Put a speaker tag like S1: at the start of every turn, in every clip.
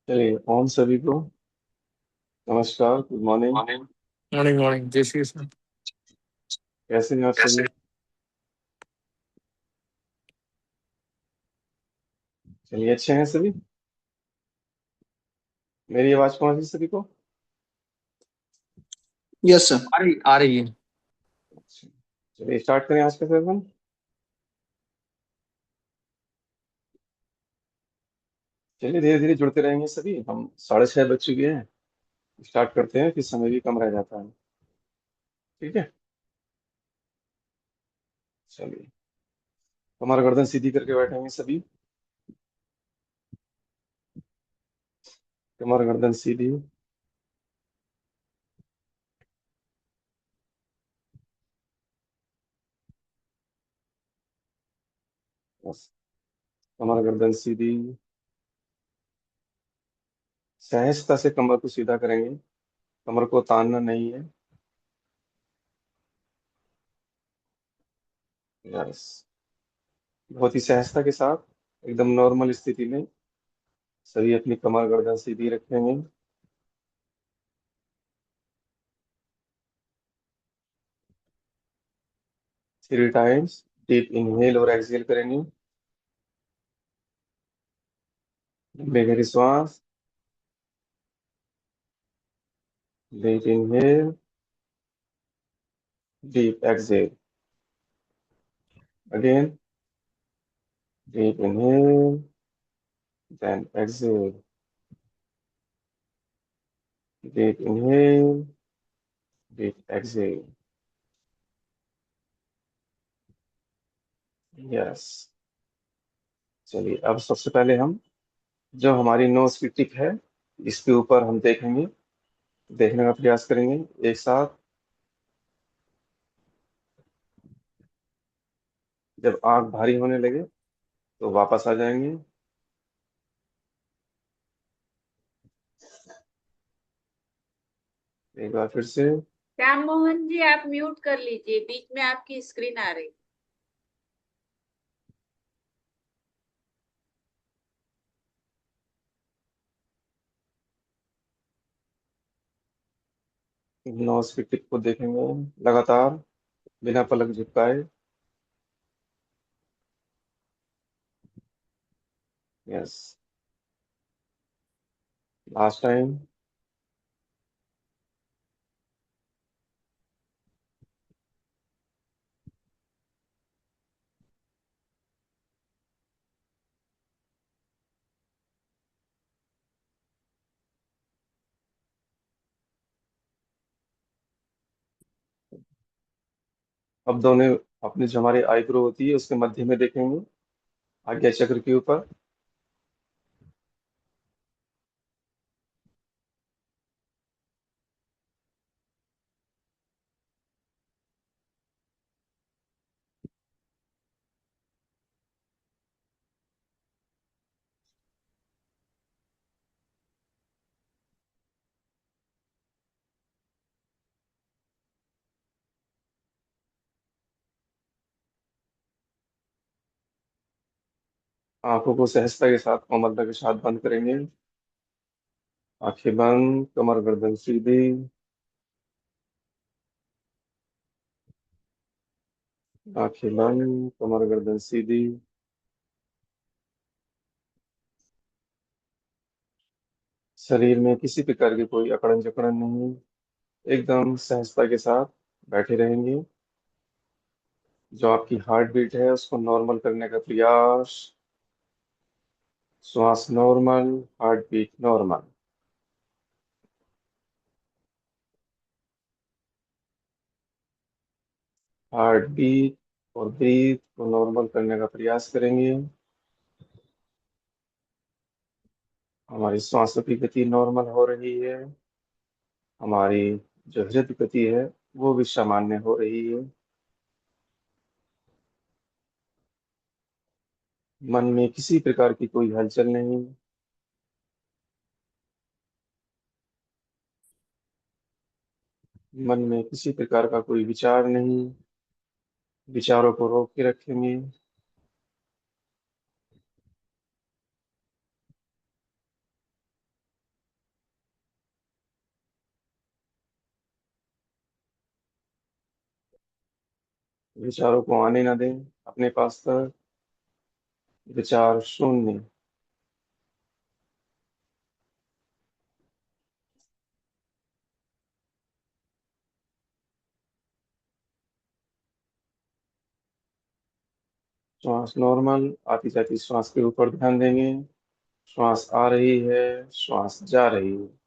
S1: चलिए ओम सभी को नमस्कार, good morning.
S2: Morning. Morning morning, जय श्री कृष्ण।
S1: कैसे हैं आप
S2: कैसे?
S1: सभी? चलिए, अच्छे हैं सभी। मेरी आवाज पहुंच रही सभी को?
S2: Yes sir. आ रही है।
S1: अच्छा, चलिए स्टार्ट करें आज का सेशन। चलिए धीरे धीरे जुड़ते रहेंगे सभी। हम 6:30 बज चुके हैं। स्टार्ट करते हैं, फिर समय भी कम रह जाता है। ठीक है। चलिए, कमर गर्दन सीधी करके बैठेंगे सभी। कमर गर्दन सीधी। बस, कमर गर्दन सीधी। सहजता से कमर को सीधा करेंगे। कमर को तानना नहीं है। यस। बहुत ही सहजता के साथ, एकदम नॉर्मल स्थिति में सभी अपनी कमर गर्दन सीधी रखेंगे। 3 टाइम्स डीप इनहेल और एक्सहेल करेंगे। लंबे गहरी श्वास। Deep inhale, deep exhale. Again, deep inhale, then exhale. Deep inhale, deep exhale. Yes. चलिए, अब सबसे पहले हम जो हमारी नोज की टिप है, इसके ऊपर हम देखेंगे, देखने का प्रयास करेंगे एक साथ। जब आंख भारी होने लगे तो वापस आ जाएंगे। एक बार फिर से।
S3: राम मोहन जी, आप म्यूट कर लीजिए, बीच में आपकी स्क्रीन आ रही।
S1: नोज की टिप को देखेंगे लगातार, बिना पलक झपकाए। यस। Last time. अब दोनों अपनी जो हमारी आईब्रो होती है उसके मध्य में देखेंगे, आज्ञा चक्र के ऊपर। आंखों को सहजता के साथ, कोमलता के साथ बंद करेंगे। आंखें बंद, कमर गर्दन सीधी। आंखें बंद, कमर गर्दन सीधी। शरीर में किसी प्रकार की कोई अकड़न जकड़न नहीं, एकदम सहजता के साथ बैठे रहेंगे। जो आपकी हार्ट बीट है उसको नॉर्मल करने का प्रयास। श्वास normal, heart beat normal. Heart beat और ब्रीथ को नॉर्मल करने का प्रयास करेंगे। हमारी सांसों की गति नॉर्मल हो रही है। हमारी जो हृदय गति है वो भी सामान्य हो रही है। मन में किसी प्रकार की कोई हलचल नहीं। मन में किसी प्रकार का कोई विचार नहीं। विचारों को रोक के रखेंगे। विचारों को आने ना दें अपने पास तक। विचार शून्य। श्वास नॉर्मल। आती जाती श्वास के ऊपर ध्यान देंगे। श्वास आ रही है, श्वास जा रही है।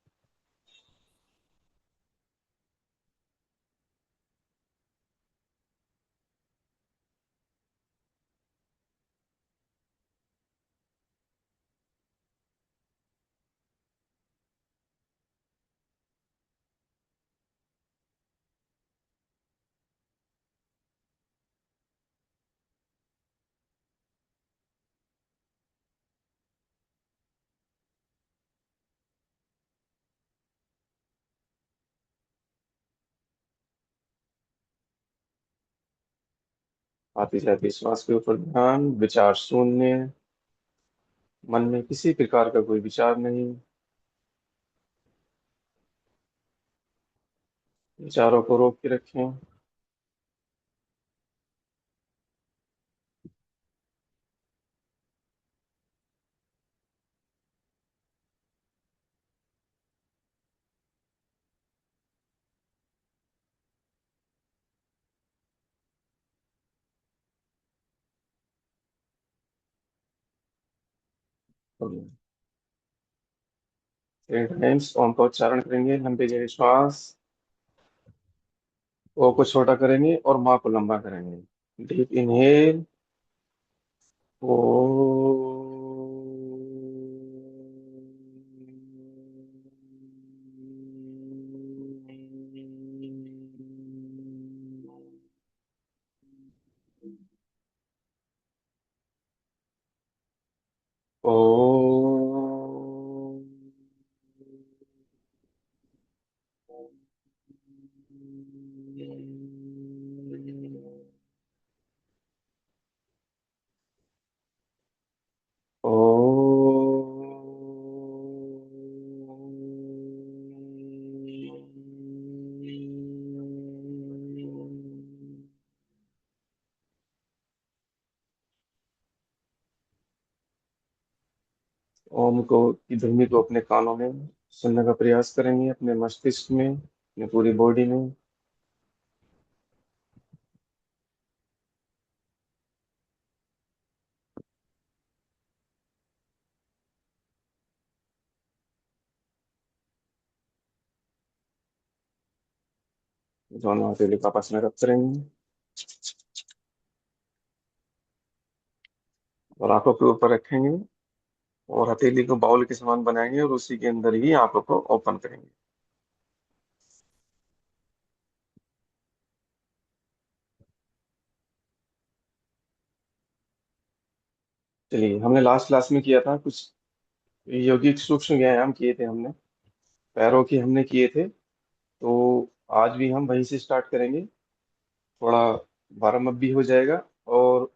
S1: आती जाती श्वास के ऊपर ध्यान। विचार शून्य। मन में किसी प्रकार का कोई विचार नहीं। विचारों को रोक के रखें। टाइम्स ओम का उच्चारण करेंगे। लंबी गहरी श्वास। ओ को छोटा करेंगे और माँ को लंबा करेंगे। Deep inhale. ओ। ओ। ओ। ओम को की ध्वनि को अपने कानों में सुनने का प्रयास करेंगे, अपने मस्तिष्क में, अपने पूरी बॉडी में। दोनों हथेली को आपस में रब करेंगे और आंखों के ऊपर रखेंगे और हथेली को बाउल के समान बनाएंगे और उसी के अंदर ही आंखों को ओपन करेंगे। चलिए, हमने लास्ट क्लास में किया था कुछ यौगिक सूक्ष्म व्यायाम किए थे हमने। पैरों की हमने किए थे, तो आज भी हम वहीं से स्टार्ट करेंगे। थोड़ा वार्म अप भी हो जाएगा और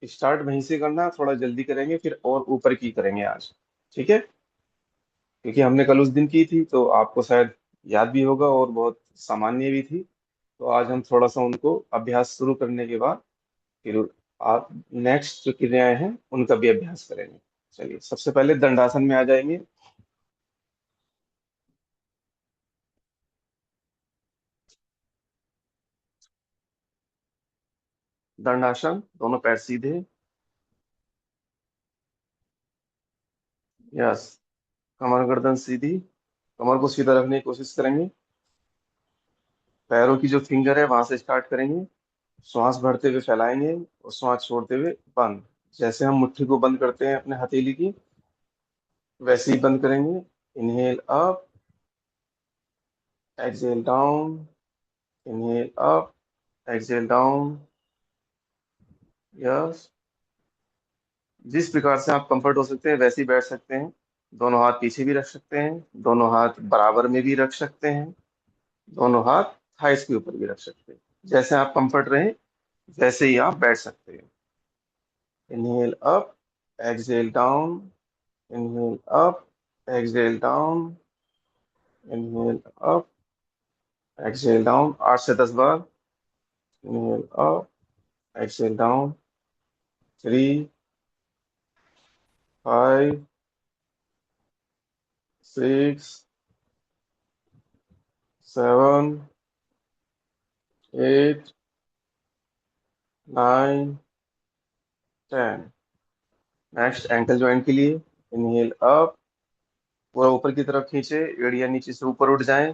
S1: स्टार्ट वहीं से करना, थोड़ा जल्दी करेंगे फिर और ऊपर की करेंगे आज। ठीक है? क्योंकि हमने कल उस दिन की थी तो आपको शायद याद भी होगा और बहुत सामान्य भी थी। तो आज हम थोड़ा सा उनको अभ्यास शुरू करने के बाद फिर आप नेक्स्ट जो क्रियाएं हैं उनका भी अभ्यास करेंगे। चलिए, सबसे पहले दंडासन में आ जाएंगे। दंडासन, दोनों पैर सीधे। यस। कमर गर्दन सीधी। कमर को सीधा रखने की कोशिश करेंगे। पैरों की जो फिंगर है वहां से स्टार्ट करेंगे। श्वास भरते हुए फैलाएंगे और श्वास छोड़ते हुए बंद। जैसे हम मुट्ठी को बंद करते हैं अपने हथेली की, वैसे ही बंद करेंगे। Inhale up, exhale down. Inhale up, exhale down. Yes. जिस प्रकार से आप कंफर्ट हो सकते हैं वैसे ही बैठ सकते हैं। दोनों हाथ पीछे भी रख सकते हैं, दोनों हाथ बराबर में भी रख सकते हैं, दोनों हाथ थाइस के ऊपर भी रख सकते हैं। जैसे आप कंफर्ट रहे वैसे ही आप बैठ सकते हैं। Inhale up, exhale down. Inhale up, exhale down. Inhale up, exhale down. 8 से 10 बार। Inhale up, exhale down. 3, 5, 6, 7, 8, 9, 10. Next ankle joint के लिए इनहेल अप, पूरा ऊपर की तरफ खींचे, एड़ियां नीचे से ऊपर उठ जाएं,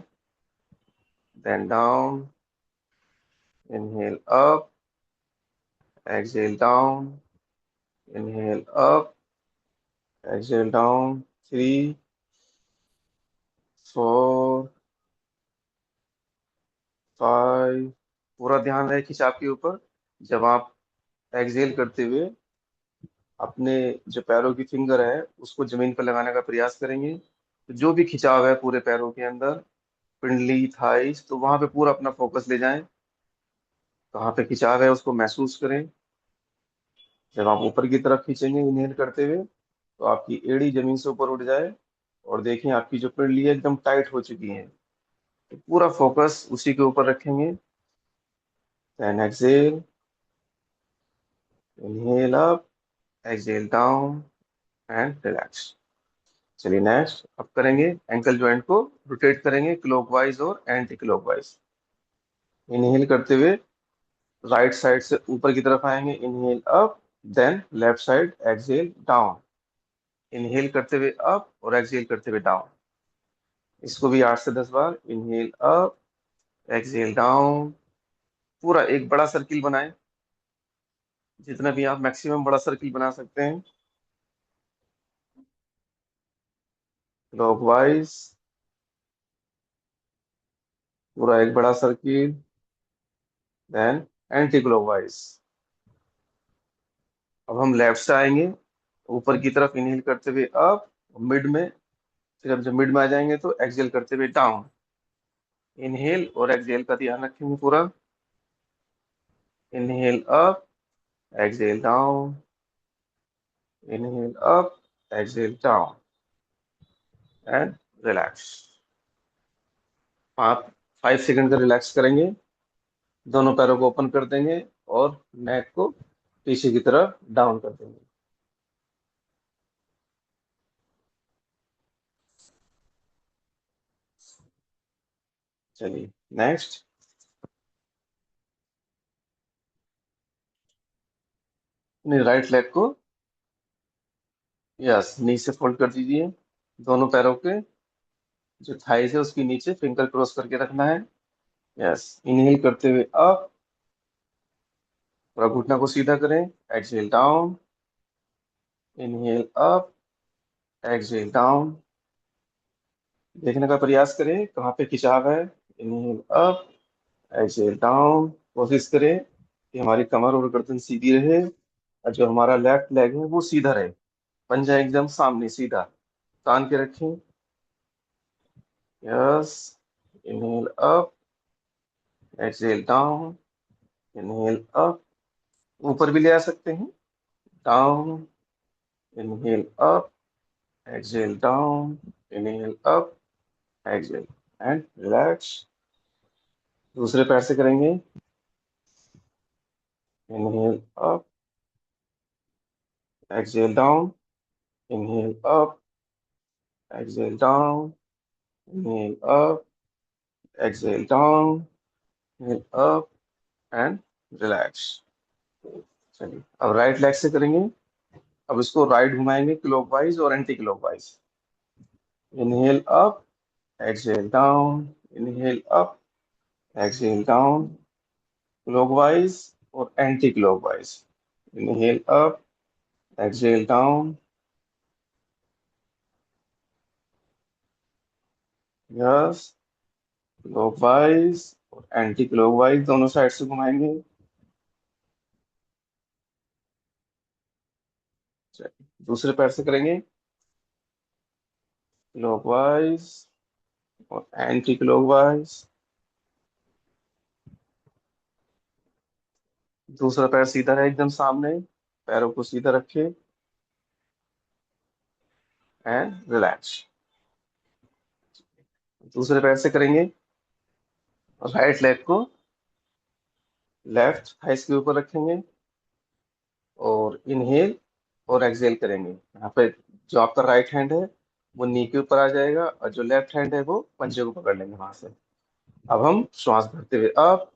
S1: then down, inhale up, exhale down, inhale up, exhale down. 3, 4, 5. पूरा ध्यान रहे खिंचाव के ऊपर. जब आप एक्सहेल करते हुए अपने जो पैरों की फिंगर है उसको जमीन पर लगाने का प्रयास करेंगे, तो जो भी खिंचाव है पूरे पैरों के अंदर, पिंडली, थाइस, तो वहां पे पूरा अपना फोकस ले जाएं. कहाँ पे खिंचाव है उसको महसूस करें. जब आप ऊपर की तरफ खींचेंगे इनहेल करते हुए, तो आपकी एड़ी जमीन से ऊपर उठ जाए, और देखें आपकी जो पिंडली है एकदम टाइट हो चुकी है. तो पूरा फोकस उसी के ऊपर रखेंगे. Then exhale, inhale up, exhale down and relax. चलिए नेक्स्ट अब करेंगे एंकल जॉइंट को रोटेट करेंगे क्लॉकवाइज और एंटी क्लॉकवाइज. इनहेल करते हुए राइट साइड से ऊपर की तरफ आएंगे, inhale up, then left side exhale down. Inhale करते हुए अप और एक्सहेल करते हुए डाउन. इसको भी 8 से 10 बार. Inhale up, exhale down. पूरा एक बड़ा सर्किल बनाएं, जितना भी आप मैक्सिमम बड़ा सर्किल बना सकते हैं. क्लॉकवाइज पूरा एक बड़ा सर्किल, देन एंटी क्लॉकवाइज. अब हम लेफ्ट से आएंगे ऊपर की तरफ, इनहेल करते हुए अप, मिड में, फिर हम जब मिड में आ जाएंगे तो एक्सहेल करते हुए डाउन. इनहेल और एक्सहेल का ध्यान रखेंगे पूरा. Inhale up, exhale down, inhale up, exhale down and relax. आप 5 सेकंड का रिलैक्स करेंगे, दोनों पैरों को ओपन कर देंगे और नेक को पीछे की तरफ डाउन कर देंगे. चलिए नेक्स्ट. अपने राइट लेग को यस नी से फोल्ड कर दीजिए. दोनों पैरों के जो थाइस है उसके नीचे फिंगर क्रॉस करके रखना है. यस. इनहेल करते हुए अप, पूरा घुटना को सीधा करें, exhale down, inhale up, exhale down. देखने का प्रयास करें कहाँ पे खिंचाव है. Inhale up, exhale down. कोशिश करें कि हमारी कमर और गर्दन सीधी रहे, और जो हमारा लेफ्ट लेग है वो सीधा रहे, पंजा एकदम सामने सीधा तान के रखें. Yes. Inhale up, exhale down, inhale up. ऊपर भी ले आ सकते हैं. Down, inhale up, exhale down, inhale up, exhale and relax. दूसरे पैर से करेंगे. Inhale up, exhale down, inhale up, exhale down, inhale up, exhale down, inhale up and relax. चलिए अब राइट लेग से करेंगे. अब इसको राइट घुमाएंगे क्लॉकवाइज और anti clockwise. Inhale up, exhale down, inhale up, exhale down, clockwise और anti clockwise. Inhale up, exhale down. Yes. Clockwise और एंटी क्लॉकवाइज दोनों साइड से घुमाएंगे. चलिए दूसरे पैर से करेंगे. क्लॉकवाइज और एंटी क्लॉकवाइज. दूसरा पैर सीधा है एकदम सामने, पैरों को सीधा रखे एंड रिलैक्स. दूसरे पैर से करेंगे. राइट लेग को लेफ्ट थाइस के ऊपर रखेंगे और इनहेल और एक्सहेल करेंगे। यहाँ पे जो आपका राइट हैंड है वो नी के ऊपर आ जाएगा और जो लेफ्ट हैंड है वो पंजे को पकड़ लेंगे वहां से। अब हम श्वास भरते हुए up,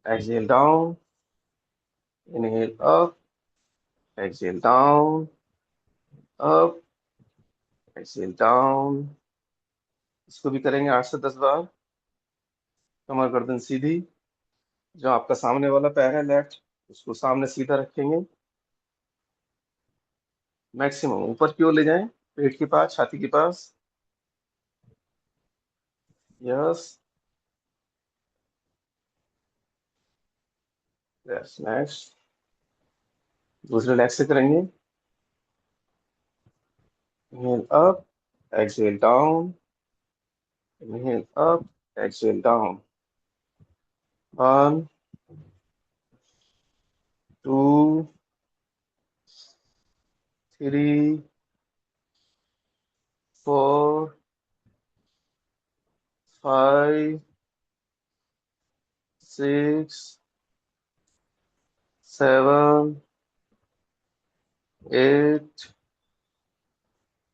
S1: exhale down, inhale up, exhale down, up, exhale down. इसको भी करेंगे 8 से 10 बार। कमर गर्दन सीधी। जो आपका सामने वाला पैर है लेफ्ट, उसको सामने सीधा रखेंगे। मैक्सिमम ऊपर की ओर ले जाएं, पेट के पास, छाती के पास। Yes, yes. नेक्स्ट, दूसरे लेग से करेंगे। Inhale up, exhale down, inhale up, exhale down. 1, 2, 3, 4, 5, 6, 7, 8,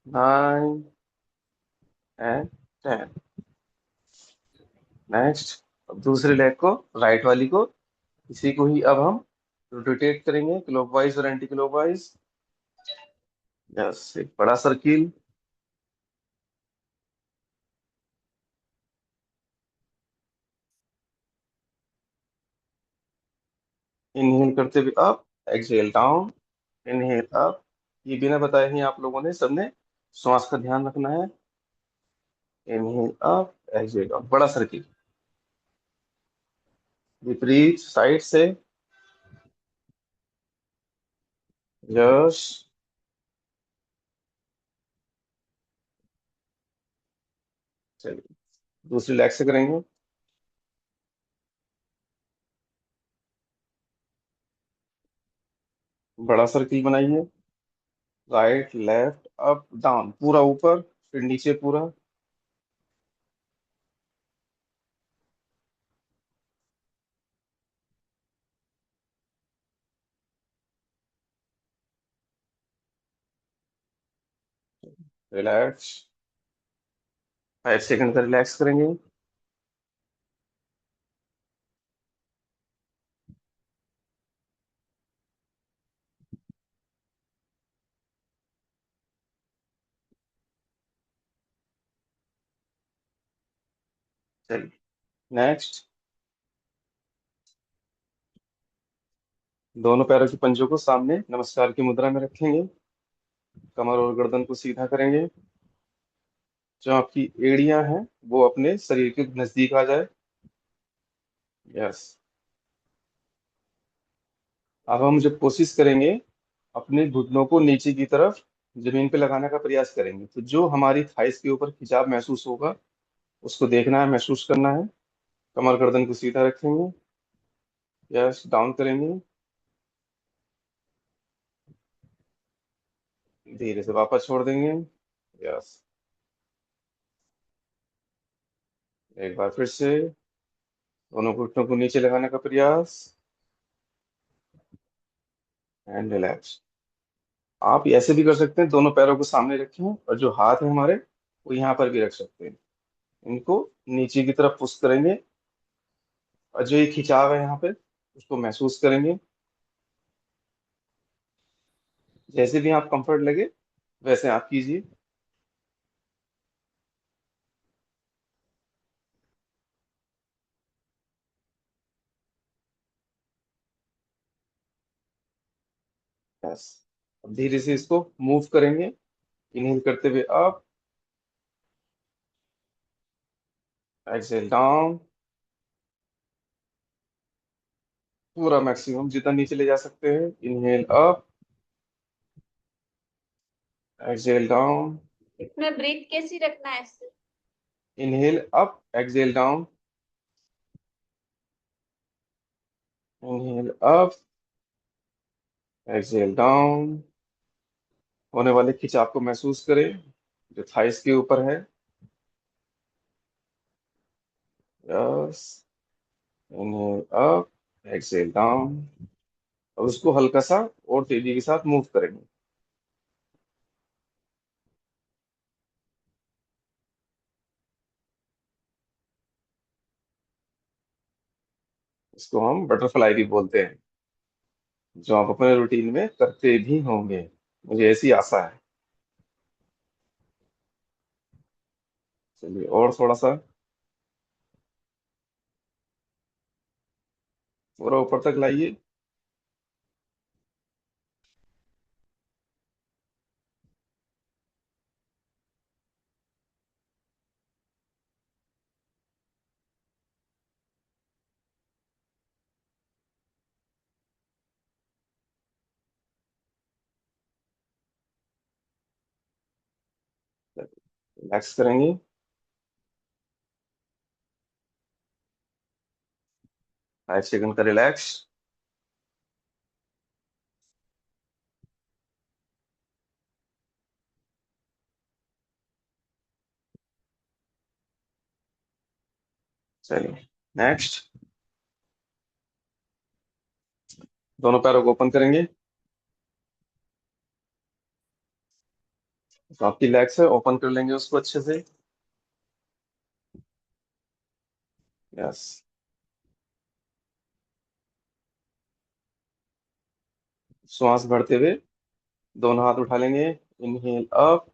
S1: 9 and 10। Next, अब दूसरे लेग को, राइट वाली को, इसी को ही अब हम रोटेट करेंगे क्लॉकवाइज और एंटी क्लॉकवाइज। यस, एक बड़ा सर्किल। इनहेल करते हुए up, exhale down, inhale up. ये बिना बताए ही आप लोगों ने सबने श्वास का ध्यान रखना है। इनहेल अप, एक्सहेल डाउन, बड़ा सर्किल। विपरीत साइड से। यस। चलिए, दूसरी लेग से करेंगे। बड़ा सर्किल बनाइए। राइट, लेफ्ट, अप, डाउन, पूरा ऊपर फिर नीचे पूरा। रिलैक्स। 5 सेकंड का रिलैक्स करेंगे। चलिए, नेक्स्ट, दोनों पैरों के पंजों को सामने नमस्कार की मुद्रा में रखेंगे। कमर और गर्दन को सीधा करेंगे। जो आपकी एड़ियां हैं वो अपने शरीर के नजदीक आ जाए। यस। अब हम जब कोशिश करेंगे अपने घुटनों को नीचे की तरफ जमीन पे लगाने का प्रयास करेंगे, तो जो हमारी थाइस के ऊपर खिंचाव महसूस होगा उसको देखना है, महसूस करना है। कमर गर्दन को सीधा रखेंगे। यस, डाउन करेंगे। धीरे से वापस छोड़ देंगे। यस। एक बार फिर से दोनों घुटनों को नीचे लगाने का प्रयास। And relax. आप ऐसे भी कर सकते हैं, दोनों पैरों को सामने रखें और जो हाथ है हमारे वो यहाँ पर भी रख सकते हैं। इनको नीचे की तरफ पुश करेंगे और जो ये खिंचाव है यहाँ पे उसको महसूस करेंगे। जैसे भी आप कंफर्ट लगे वैसे आप कीजिए। बस, अब धीरे से इसको मूव करेंगे। इनहेल करते हुए अप, एक्सहेल डाउन। पूरा मैक्सिमम जितना नीचे ले जा सकते हैं। इनहेल अप, एक्सहेल डाउन,
S3: इसमें ब्रीथ कैसी रखना है sir?
S1: Inhale up, exhale down, inhale up, exhale down. होने वाले खिंचाव को महसूस करें जो थाइस के ऊपर है। Yes. Inhale up, exhale down. अब उसको हल्का सा और तेजी के साथ मूव करेंगे। इसको हम बटरफ्लाई भी बोलते हैं, जो आप अपने रूटीन में करते भी होंगे, मुझे ऐसी आशा है। चलिए और थोड़ा सा, पूरा ऊपर तक लाइए। रिलैक्स करेंगे। 5 सेकंड का रिलैक्स। चलिए नेक्स्ट, दोनों पैरों को ओपन करेंगे। तो आपकी लेग्स है, ओपन कर लेंगे उसको अच्छे से। यस। श्वास भरते हुए दोनों हाथ उठा लेंगे। Inhale up.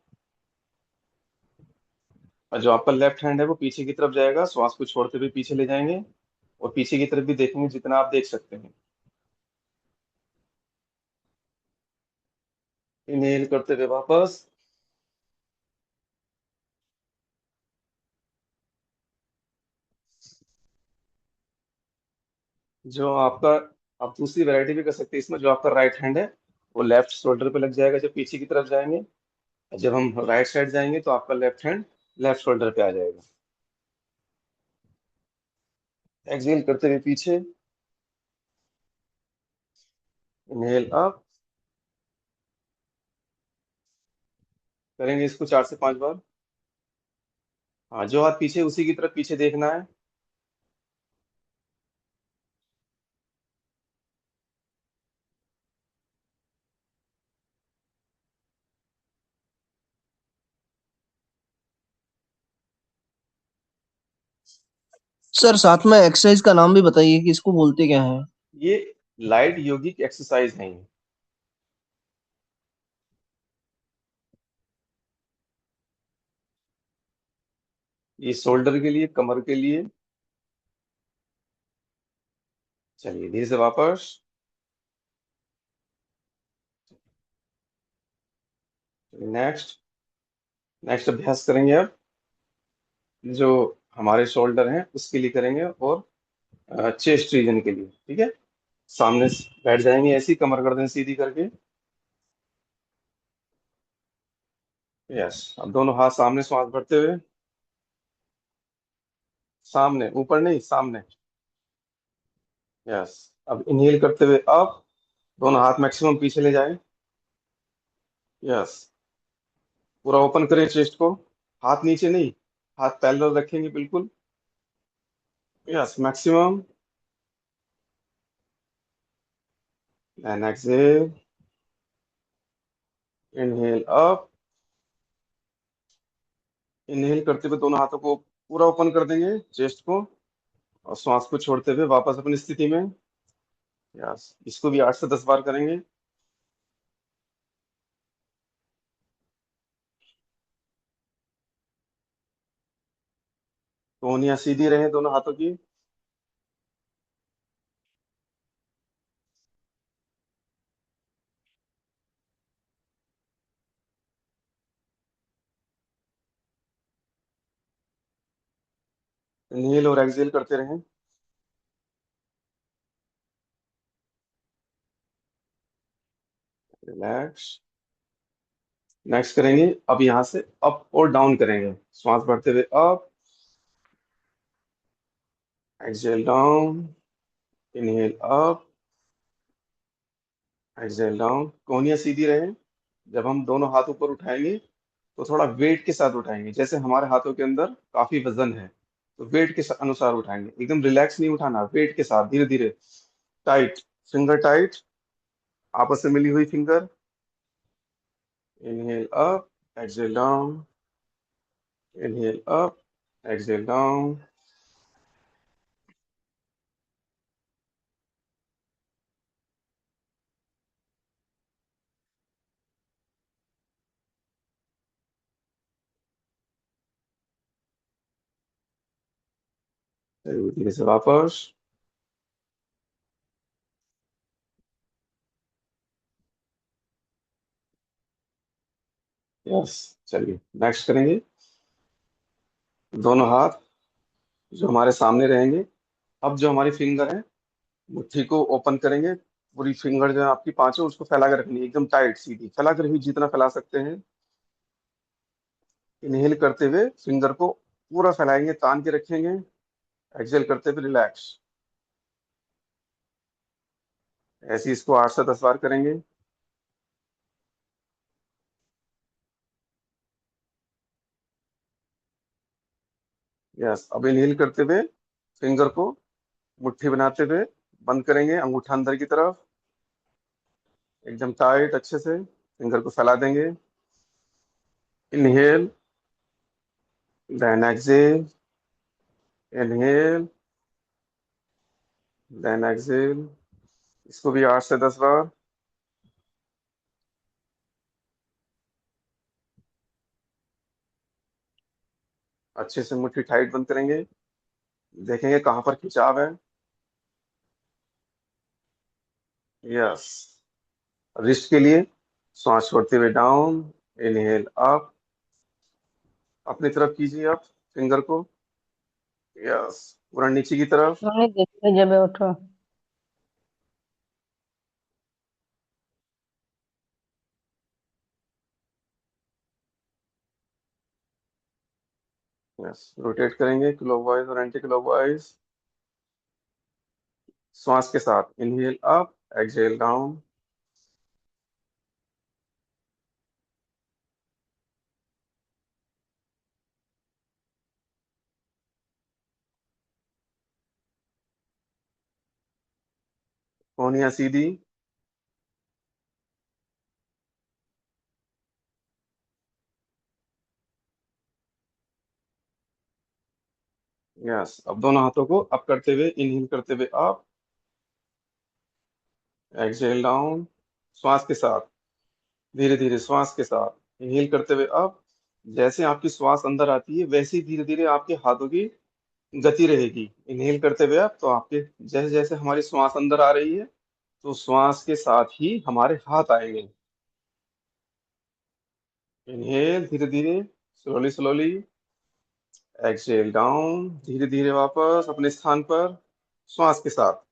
S1: और जो आपका लेफ्ट हैंड है वो पीछे की तरफ जाएगा, श्वास को छोड़ते हुए पीछे ले जाएंगे। और पीछे की तरफ भी देखेंगे जितना आप देख सकते हैं। इनहेल करते हुए वापस। जो आपका, आप दूसरी वैरायटी भी कर सकते हैं इसमें, जो आपका राइट हैंड है वो लेफ्ट शोल्डर पे लग जाएगा जब पीछे की तरफ जाएंगे। जब हम राइट साइड जाएंगे तो आपका लेफ्ट हैंड लेफ्ट शोल्डर पे आ जाएगा। एक्सहेल करते हुए पीछे। Inhale up. करेंगे इसको 4 से 5 बार। हाँ, जो हाथ पीछे उसी की तरफ पीछे देखना है।
S4: सर साथ में एक्सरसाइज का नाम भी बताइए कि इसको बोलते क्या है।
S1: ये लाइट योगिक एक्सरसाइज है ये। ये शोल्डर के लिए, कमर के लिए। चलिए धीरे से वापस। नेक्स्ट, नेक्स्ट अभ्यास करेंगे अब, जो हमारे शोल्डर हैं उसके लिए करेंगे, और चेस्ट रीजन के लिए। ठीक है, सामने बैठ जाएंगे ऐसी, कमर गर्दन सीधी करके। यस। अब दोनों हाथ सामने, श्वास भरते हुए सामने, ऊपर नहीं, सामने। यस। अब इनहेल करते हुए अप, दोनों हाथ मैक्सिमम पीछे ले जाएं। यस। पूरा ओपन करें चेस्ट को। हाथ नीचे नहीं, हाथ पैरेलल रखेंगे बिल्कुल। Yes, maximum. And exhale. Inhale up. Inhale करते हुए दोनों हाथों को पूरा ओपन कर देंगे चेस्ट को, और श्वास को छोड़ते हुए वापस अपनी स्थिति में। यस, इसको भी 8 से 10 बार करेंगे। टोनियां सीधी रहे दोनों हाथों की। इनहेल और एक्सहेल करते रहें। रिलैक्स। नेक्स्ट करेंगे अब यहाँ से अप और डाउन करेंगे। श्वास भरते हुए up, exhale down. Inhale up, exhale down. कोहनियां सीधी रहे। जब हम दोनों हाथ ऊपर उठाएंगे तो थोड़ा वेट के साथ उठाएंगे, जैसे हमारे हाथों के अंदर काफी वजन है। तो वेट के अनुसार उठाएंगे, एकदम रिलैक्स नहीं उठाना, वेट के साथ धीरे धीरे। टाइट, फिंगर टाइट, आपस में मिली हुई finger. Inhale up, exhale down, inhale up, exhale down. धीरे से वापस। यस, चलिए नेक्स्ट करेंगे। दोनों हाथ जो हमारे सामने रहेंगे। अब जो हमारी फिंगर है, मुट्ठी को ओपन करेंगे। पूरी फिंगर जो है आपकी पांचों, उसको फैला कर रखनी है, एकदम टाइट सीधी फैला कर भी, जितना फैला सकते हैं। इनहेल करते हुए फिंगर को पूरा फैलाएंगे, तान के रखेंगे। एक्सहेल करते हुए रिलैक्स। ऐसे ही इसको 8 से 10 बार करेंगे। यस, अब इनहेल करते हुए फिंगर को मुट्ठी बनाते हुए बंद करेंगे, अंगूठा अंदर की तरफ, एकदम टाइट अच्छे से फिंगर को फैला देंगे। Inhale, then exhale, inhale, then exhale. इसको भी 8 से 10 बार। अच्छे से मुट्ठी टाइट बंद करेंगे, देखेंगे कहाँ पर खिंचाव है। यस, रिस्ट के लिए सांस छोड़ते हुए डाउन, इनहेल अप, अपनी तरफ कीजिए आप फिंगर को। यस, पूरा नीचे की तरफ।
S5: नहीं देखते जब उठो।
S1: यस, रोटेट करेंगे क्लॉकवाइज और एंटी क्लॉकवाइज। श्वास के साथ इनहेल अप, एक्सहेल डाउन। कोहनियाँ सीधी। यस, अब दोनों हाथों को अप करते हुए, इनहेल करते हुए अप, एक्सहेल डाउन। श्वास के साथ, धीरे धीरे श्वास के साथ इनहेल करते हुए अप। जैसे आपकी श्वास अंदर आती है, वैसे ही धीरे धीरे आपके हाथों की गति रहेगी। इनहेल करते हुए अप, तो आपके जैसे जैसे हमारी श्वास अंदर आ रही है, तो श्वास के साथ ही हमारे हाथ आएंगे। इनहेल, धीरे धीरे, स्लोली स्लोली। एक्सहेल डाउन, धीरे धीरे वापस अपने स्थान पर। श्वास के साथ,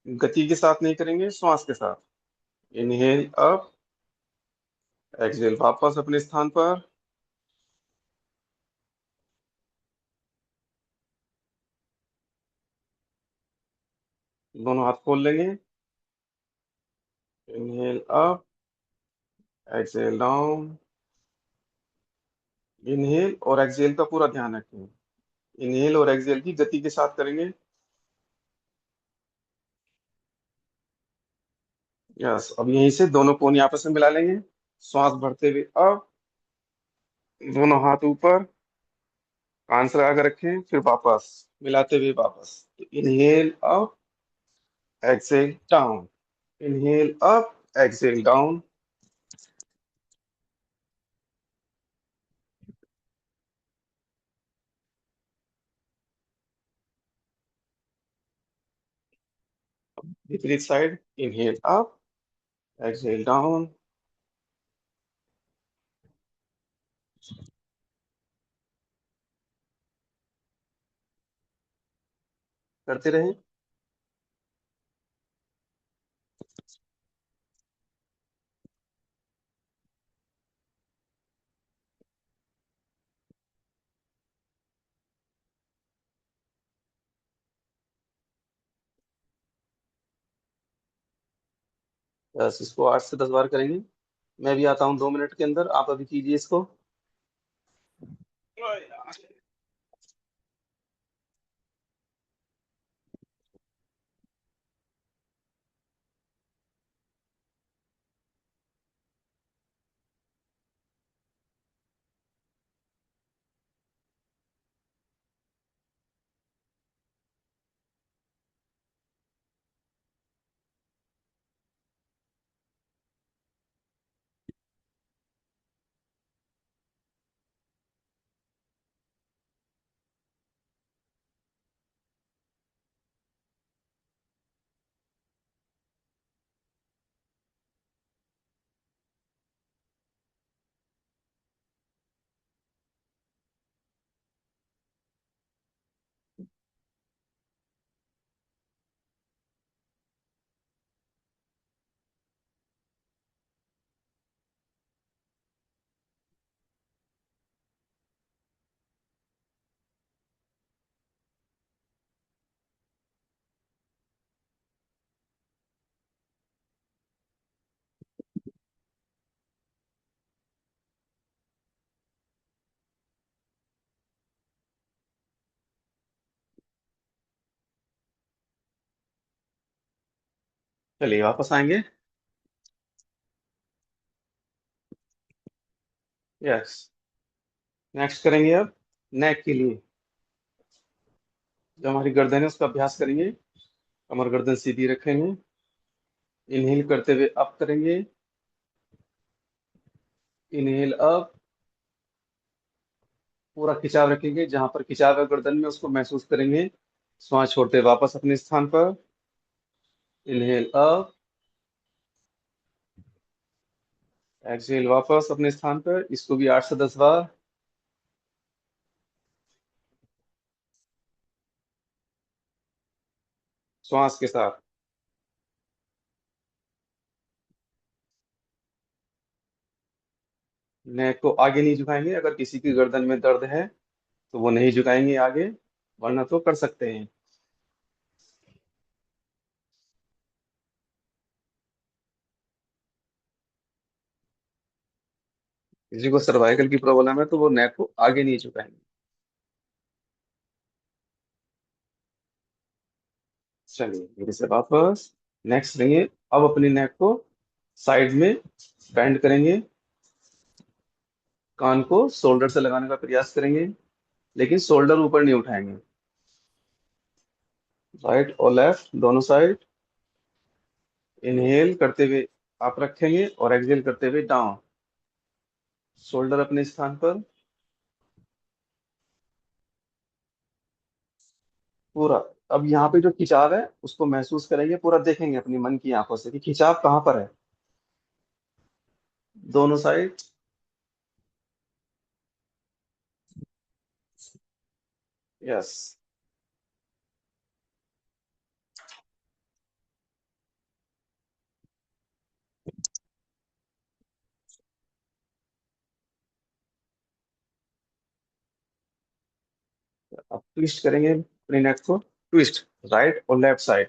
S1: गति के साथ नहीं करेंगे, श्वास के साथ। इनहेल अप, एक्सहेल वापस अपने स्थान पर। दोनों हाथ खोल लेंगे। Inhale up, exhale down. Inhale और एक्सहेल का पूरा ध्यान रखें। इनहेल और एक्सहेल की गति के साथ करेंगे। यस, अब यहीं से दोनों कोनी आपस में मिला लेंगे। श्वास भरते हुए अप, दोनों हाथ ऊपर, कान से लगा कर रखें, फिर वापस मिलाते हुए वापस। Inhale up, exhale down, inhale up, exhale down. विपरीत side, inhale up, exhale down. करते रहें। बस इसको 8 से 10 बार करेंगे। मैं भी आता हूँ 2 मिनट के अंदर, आप अभी कीजिए इसको। चलिए वापस आएंगे। यस। नेक्स्ट करेंगे अब नेक के लिए। जो हमारी गर्दन है उसका अभ्यास करेंगे। कमर गर्दन सीधी रखेंगे। इनहेल करते हुए अप करेंगे। Inhale up. पूरा खिंचाव रखेंगे, जहां पर खिंचाव है गर्दन में उसको महसूस करेंगे। श्वास छोड़ते वापस अपने स्थान पर। Inhale up. एक्सहेल वापस अपने स्थान पर। इसको भी 8 से 10 बार। श्वास के साथ। नेक को आगे नहीं झुकाएंगे। अगर किसी की गर्दन में दर्द है तो वो नहीं झुकाएंगे आगे, वरना तो कर सकते हैं। किसी को सर्वाइकल की प्रॉब्लम है तो वो नेक को आगे नहीं झुकाएंगे। चलिए मेरे से वापस। नेक्स्ट लेंगे। अब अपनी नेक को साइड में बेंड करेंगे। कान को शोल्डर से लगाने का प्रयास करेंगे, लेकिन शोल्डर ऊपर नहीं उठाएंगे। राइट और लेफ्ट दोनों साइड। इनहेल करते हुए आप रखेंगे और एक्सहेल करते हुए डाउन। शोल्डर अपने स्थान पर। पूरा। अब यहाँ पे जो खिंचाव है उसको महसूस करेंगे, पूरा देखेंगे अपनी मन की आंखों से कि खिंचाव कहाँ पर है। दोनों साइड। यस। अब ट्विस्ट करेंगे अपनी नेक को। ट्विस्ट राइट और लेफ्ट साइड।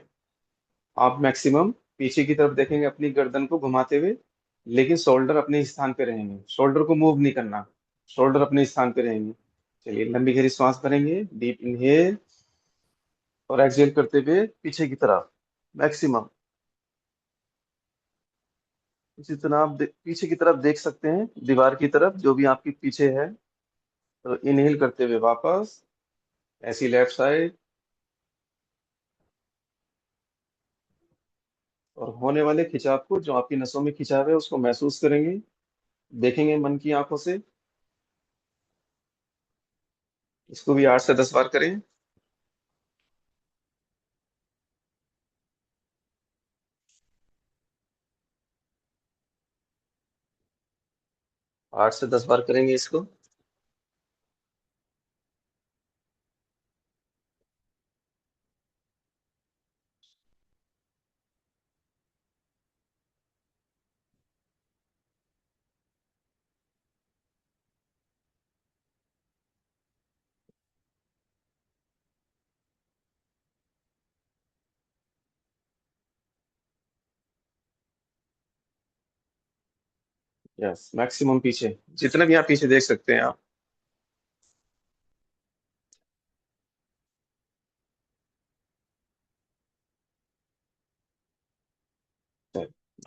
S1: आप मैक्सिमम पीछे की तरफ देखेंगे अपनी गर्दन को घुमाते हुए, लेकिन शोल्डर अपने स्थान पे रहेंगे। शोल्डर को मूव नहीं करना। शोल्डर अपने स्थान पे रहेंगे। चलिए लंबी गहरी सांस भरेंगे। डीप इनहेल और एक्सहेल करते हुए पीछे की तरफ मैक्सिमम। जितना आप पीछे की तरफ देख सकते हैं, दीवार की तरफ जो भी आपके पीछे है। तो इनहेल करते हुए वापस ऐसी लेफ्ट साइड। और होने वाले खिंचाव को, जो आपकी नसों में खिंचाव है, उसको महसूस करेंगे, देखेंगे मन की आंखों से। इसको भी 8 से 10 बार करें। 8 से 10 बार करेंगे इसको। यस मैक्सिमम पीछे, जितना भी आप पीछे देख सकते हैं आप।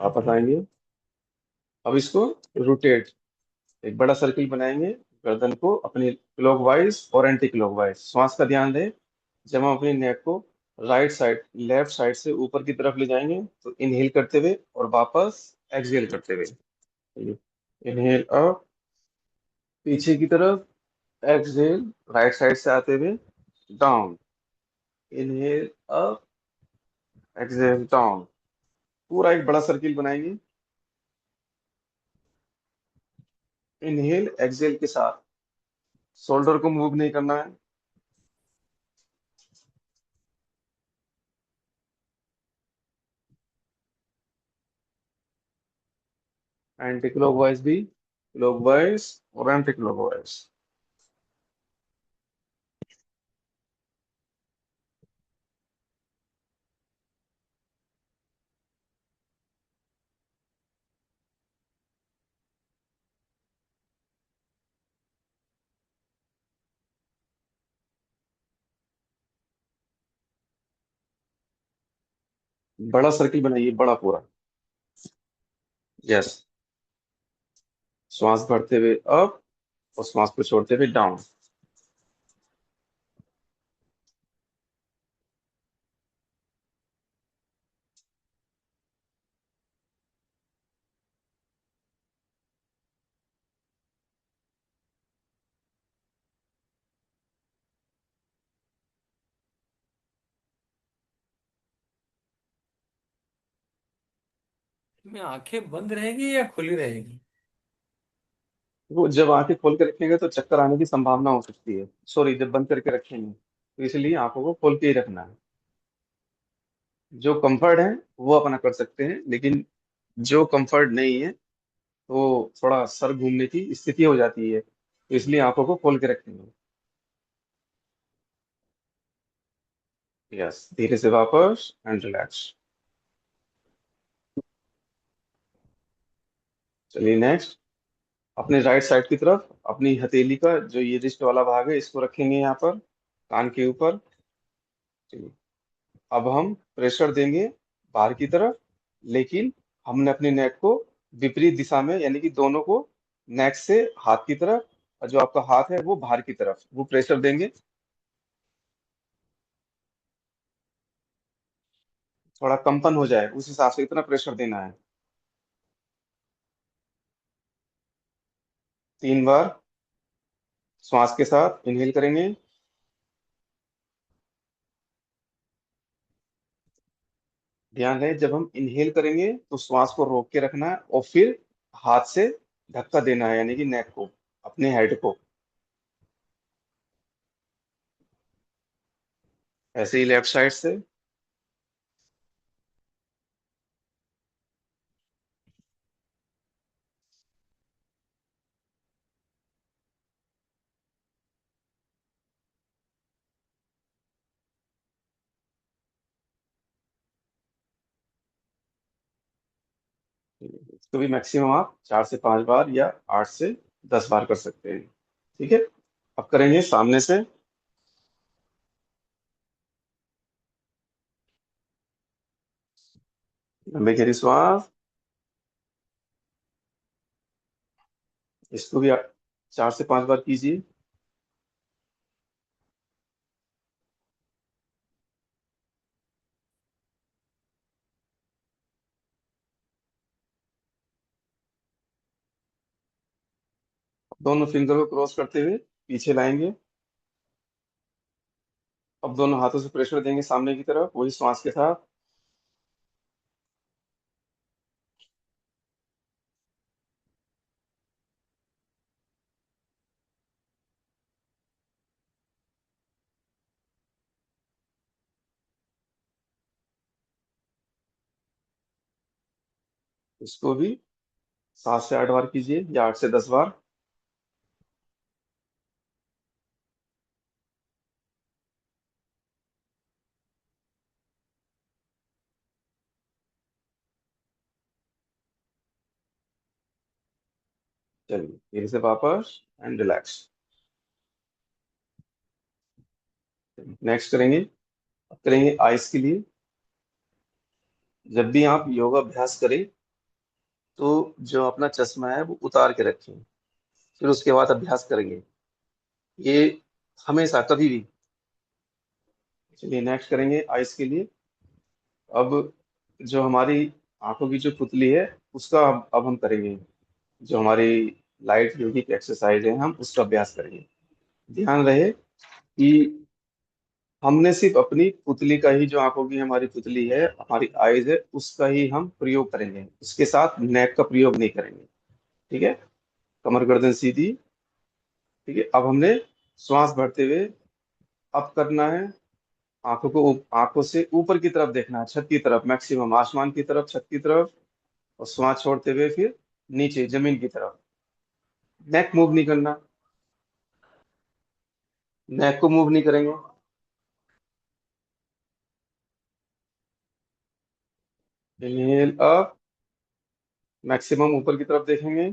S1: वापस आएंगे। अब इसको रोटेट, एक बड़ा सर्किल बनाएंगे। गर्दन को अपनी क्लॉकवाइज और एंटी क्लॉकवाइज। श्वास का ध्यान दें। जब हम अपनी नेक को राइट साइड लेफ्ट साइड से ऊपर की तरफ ले जाएंगे तो इनहेल करते हुए और वापस एक्सहेल करते हुए। इनहेल अप पीछे की तरफ। एक्सहेल राइट साइड से आते हुए down. Inhale up. Exhale down. पूरा एक बड़ा सर्किल बनाएंगे। इनहेल एक्सहेल के साथ। शोल्डर को मूव नहीं करना है। एंटी क्लॉकवाइज भी, क्लॉकवाइज और एंटी क्लॉकवाइज। बड़ा सर्किल बनाइए, बड़ा पूरा। यस। श्वास भरते हुए अप और श्वास को छोड़ते हुए डाउन।
S2: में आंखें बंद रहेगी या खुली रहेगी?
S1: वो जब आंखें खोल के रखेंगे तो चक्कर आने की संभावना हो सकती है। सॉरी, जब बंद करके रखेंगे तो इसलिए आंखों को खोल के ही रखना है। जो कंफर्ट है वो अपना कर सकते हैं, लेकिन जो कंफर्ट नहीं है तो थोड़ा सर घूमने की स्थिति हो जाती है, तो इसलिए आंखों को खोल के रखेंगे। यस, धीरे से वापस एंड रिलैक्स। चलिए नेक्स्ट। अपने राइट साइड की तरफ अपनी हथेली का जो ये रिस्ट वाला भाग है इसको रखेंगे यहाँ पर, कान के ऊपर। चलिए, अब हम प्रेशर देंगे बाहर की तरफ, लेकिन हमने अपने नेक को विपरीत दिशा में, यानी कि दोनों को नेक से हाथ की तरफ, और जो आपका हाथ है वो बाहर की तरफ, वो प्रेशर देंगे। थोड़ा कंपन हो जाए उस हिसाब से इतना प्रेशर देना है। 3 बार श्वास के साथ इनहेल करेंगे। ध्यान रहे, जब हम इनहेल करेंगे तो श्वास को रोक के रखना है और फिर हाथ से धक्का देना है, यानी कि नेक को, अपने हेड को। ऐसे ही लेफ्ट साइड से। इसको भी मैक्सिमम आप 4 से 5 बार या 8 से 10 बार कर सकते हैं। ठीक है। अब करेंगे सामने से। लंबी गहरी श्वास। इसको भी 4 से 5 बार कीजिए। दोनों फिंगर को क्रॉस करते हुए पीछे लाएंगे। अब दोनों हाथों से प्रेशर देंगे सामने की तरफ, वही श्वास के साथ। इसको भी 7 से 8 बार कीजिए या 8 से 10 बार। चलिए धीरे से वापस एंड रिलैक्स। नेक्स्ट करेंगे। अब करेंगे आइस के लिए। जब भी आप योगा अभ्यास करें तो जो अपना चश्मा है वो उतार के रखें, फिर उसके बाद अभ्यास करेंगे, ये हमेशा कभी भी। चलिए नेक्स्ट करेंगे आइस के लिए। अब जो हमारी आंखों की जो पुतली है उसका अब हम करेंगे, जो हमारी लाइट योगिक एक्सरसाइज है हम उसका अभ्यास करेंगे। ध्यान रहे कि हमने सिर्फ अपनी पुतली का ही, जो आंखों की हमारी पुतली है, हमारी आईज है, उसका ही हम प्रयोग करेंगे, उसके साथ नेक का प्रयोग नहीं करेंगे। ठीक है। कमर गर्दन सीधी। ठीक है। अब हमने श्वास भरते हुए अप करना है। आंखों से ऊपर की तरफ देखना है, छत की तरफ, मैक्सिमम आसमान की तरफ, छत की तरफ। और श्वास छोड़ते हुए फिर नीचे जमीन की तरफ। नेक मूव नहीं करना, नेक को मूव नहीं करेंगे। इनहेल अप, मैक्सिमम ऊपर की तरफ देखेंगे।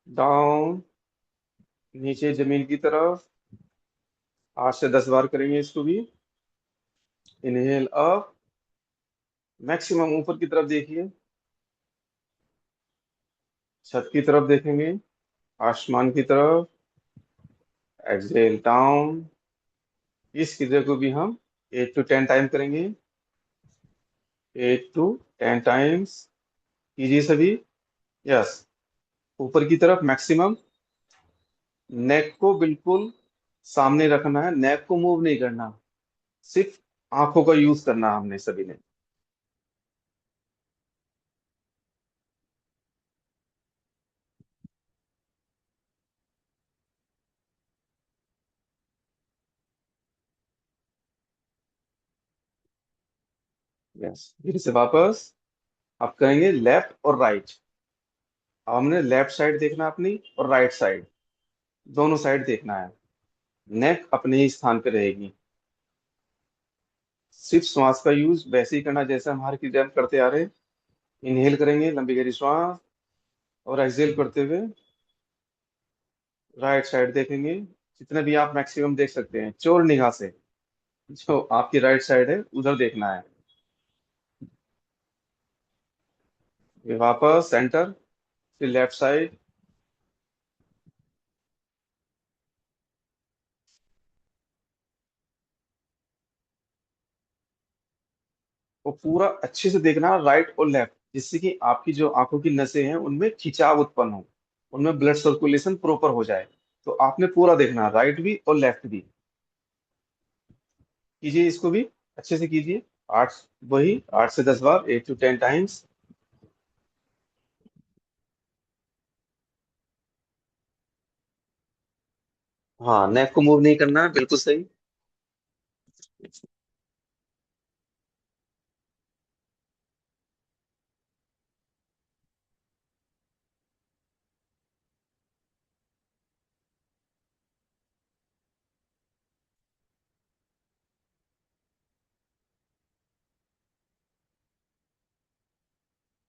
S1: डाउन, नीचे जमीन की तरफ। 8 से 10 बार करेंगे इसको भी। इनहेल अप, मैक्सिमम ऊपर की तरफ देखिए, छत की तरफ देखेंगे, आसमान की तरफ। Exhale down. इस क्रिया को भी हम 8 to 10 टाइम करेंगे। 8 to 10 टाइम्स कीजिए सभी। यस। ऊपर की तरफ मैक्सिमम। नेक को बिल्कुल सामने रखना है, नेक को मूव नहीं करना, सिर्फ आंखों का यूज करना है हमने सभी ने। यस, फिर से वापस आप करेंगे लेफ्ट और राइट। अब हमने लेफ्ट साइड देखना है अपनी, और राइट साइड, दोनों साइड देखना है। नेक अपने ही स्थान पे रहेगी। सिर्फ श्वास का यूज वैसे ही करना जैसे हम हर क्रिया में करते आ रहे हैं। इनहेल करेंगे लंबी गहरी श्वास, और एक्सहेल करते हुए राइट साइड देखेंगे। जितने भी आप मैक्सिमम देख सकते हैं, चोर निगाह से जो आपकी राइट साइड है उधर देखना है। फिर वापस सेंटर, फिर लेफ्ट साइड। वो पूरा अच्छे से देखना है राइट और लेफ्ट, जिससे कि आपकी जो आंखों की नसें हैं उनमें खिंचाव उत्पन्न हो, उनमें ब्लड सर्कुलेशन प्रॉपर हो जाए। तो आपने पूरा देखना है, राइट भी और लेफ्ट भी। कीजिए इसको भी अच्छे से कीजिए। आठ, वही 8 से 10 बार, 8 to 10 टाइम्स। हाँ, नेक को मूव नहीं करना है, बिल्कुल सही।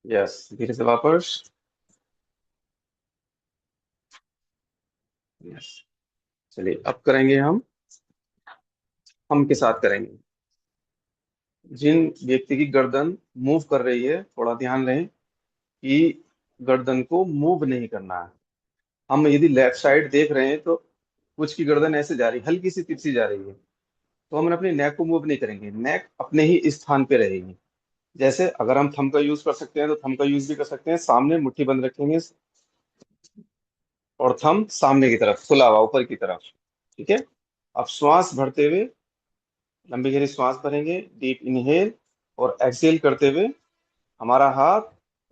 S1: यस, धीरे से वापस। यस। चलिए अब करेंगे हम के साथ करेंगे। जिन व्यक्ति की गर्दन मूव कर रही है, थोड़ा ध्यान रहे कि गर्दन को मूव नहीं करना है। हम यदि लेफ्ट साइड देख रहे हैं तो कुछ की गर्दन ऐसे जा रही है, हल्की सी तिरछी जा रही है, तो हम अपने नेक को मूव नहीं करेंगे, नेक अपने ही स्थान पे रहेगी। जैसे अगर हम थंब का यूज कर सकते हैं तो थंब का यूज भी कर सकते हैं, सामने मुट्ठी बंद रखेंगे और थंब सामने की तरफ खुला हुआ ऊपर की तरफ। ठीक है। अब श्वास भरते हुए लंबी गहरी श्वास भरेंगे, डीप इनहेल, और एक्सहेल करते हुए हमारा हाथ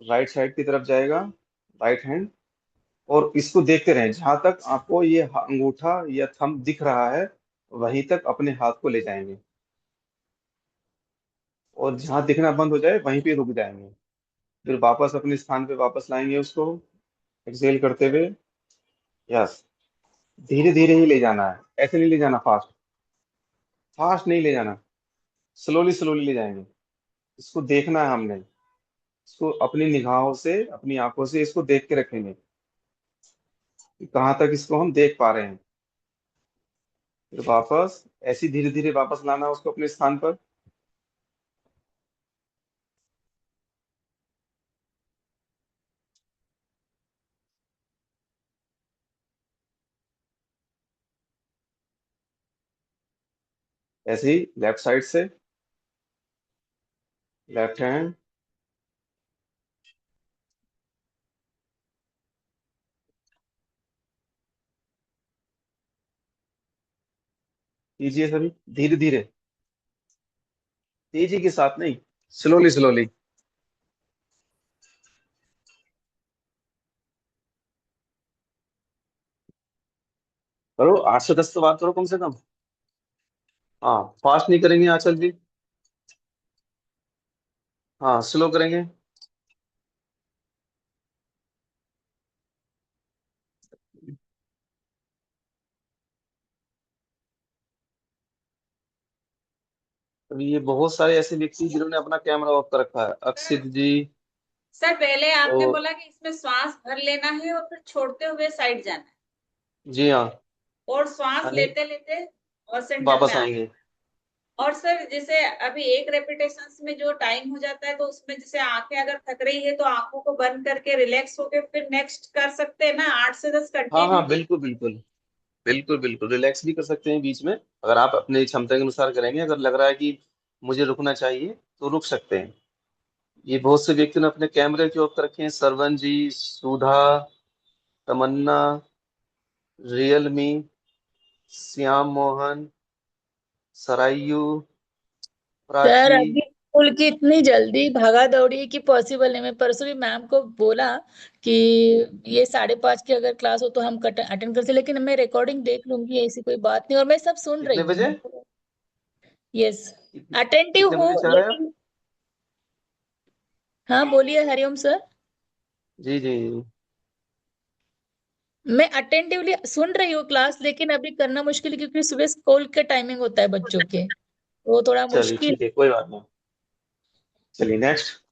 S1: राइट साइड की तरफ जाएगा, राइट हैंड। और इसको देखते रहें जहां तक आपको ये अंगूठा या थंब दिख रहा है, वहीं तक अपने हाथ को ले जाएंगे, और जहां दिखना बंद हो जाए वहीं पे रुक जाएंगे। फिर वापस अपने स्थान पे वापस लाएंगे उसको, एक्सहेल करते हुए। यस। धीरे धीरे ही ले जाना है, ऐसे नहीं ले जाना, फास्ट फास्ट नहीं ले जाना, स्लोली स्लोली ले जाएंगे। इसको देखना है हमने, इसको अपनी निगाहों से, अपनी आंखों से इसको देख के रखेंगे कि कहाँ तक इसको हम देख पा रहे हैं। फिर वापस ऐसी धीरे धीरे वापस लाना उसको अपने स्थान पर। ऐसे ही लेफ्ट साइड से, लेफ्ट हैंड। कीजिए सभी धीरे धीरे, तेजी के साथ नहीं, स्लोली स्लोली। करो 8 से 10 तो बात करो कम से कम। हाँ, फास्ट नहीं करेंगे आंचल जी। हाँ, स्लो करेंगे। अभी ये बहुत सारे ऐसे व्यक्ति जिन्होंने अपना कैमरा ऑफ कर रखा है, अक्षित जी।
S3: सर पहले आपने
S1: और
S3: बोला कि इसमें श्वास भर लेना है और फिर छोड़ते हुए साइड जाना है,
S1: जी हाँ,
S3: और श्वास
S1: यानी
S3: लेते लेते और सेंटर में
S1: वापस
S3: आना है।
S1: आएंगे।
S3: और सर जैसे अभी एक रेपिटेशन में जो टाइम हो जाता है, तो उसमें जैसे आंखें अगर थक रही है तो आंखों को बंद करके रिलैक्स होके फिर नेक्स्ट कर सकते हैं ना, 8 से 10
S1: हाँ
S3: कंटिन्यू।
S1: हाँ, बिल्कुल बिल्कुल। बिल्कुल बिल्कुल, रिलैक्स भी कर सकते हैं बीच में। अगर आप अपनी क्षमता के अनुसार करेंगे, अगर लग रहा है कि मुझे रुकना चाहिए तो रुक सकते हैं। ये बहुत से व्यक्तियों ने अपने कैमरे के ऑफ कर रखे हैं, सरवन जी, सुधा, तमन्ना, रियलमी, श्याम मोहन, सरायू,
S5: सर
S1: प्राची।
S5: अभी स्कूल की इतनी जल्दी भागा दौड़ी है कि पॉसिबल नहीं। मैं परसों भी मैम को बोला कि ये 5:30 की अगर क्लास हो तो हम अटेंड करते, लेकिन मैं रिकॉर्डिंग देख लूंगी, ऐसी कोई बात नहीं, और मैं सब सुन रही
S1: कितने बजे?
S5: हूँ। यस,
S1: कितने
S5: अटेंटिव
S1: कितने
S5: हूँ
S1: बजे चाह रहे हैं आप?
S5: लेकिन। हाँ बोलिए हरिओम सर।
S1: जी जी जी।
S5: मैं अटेंटिवली सुन रही हूँ क्लास, लेकिन अभी करना मुश्किल है क्योंकि सुबह स्कूल के टाइमिंग होता है बच्चों के, वो थोड़ा
S1: चलिए
S5: मुश्किल।
S1: ठीक है, कोई बात नहीं। चलिए नेक्स्ट।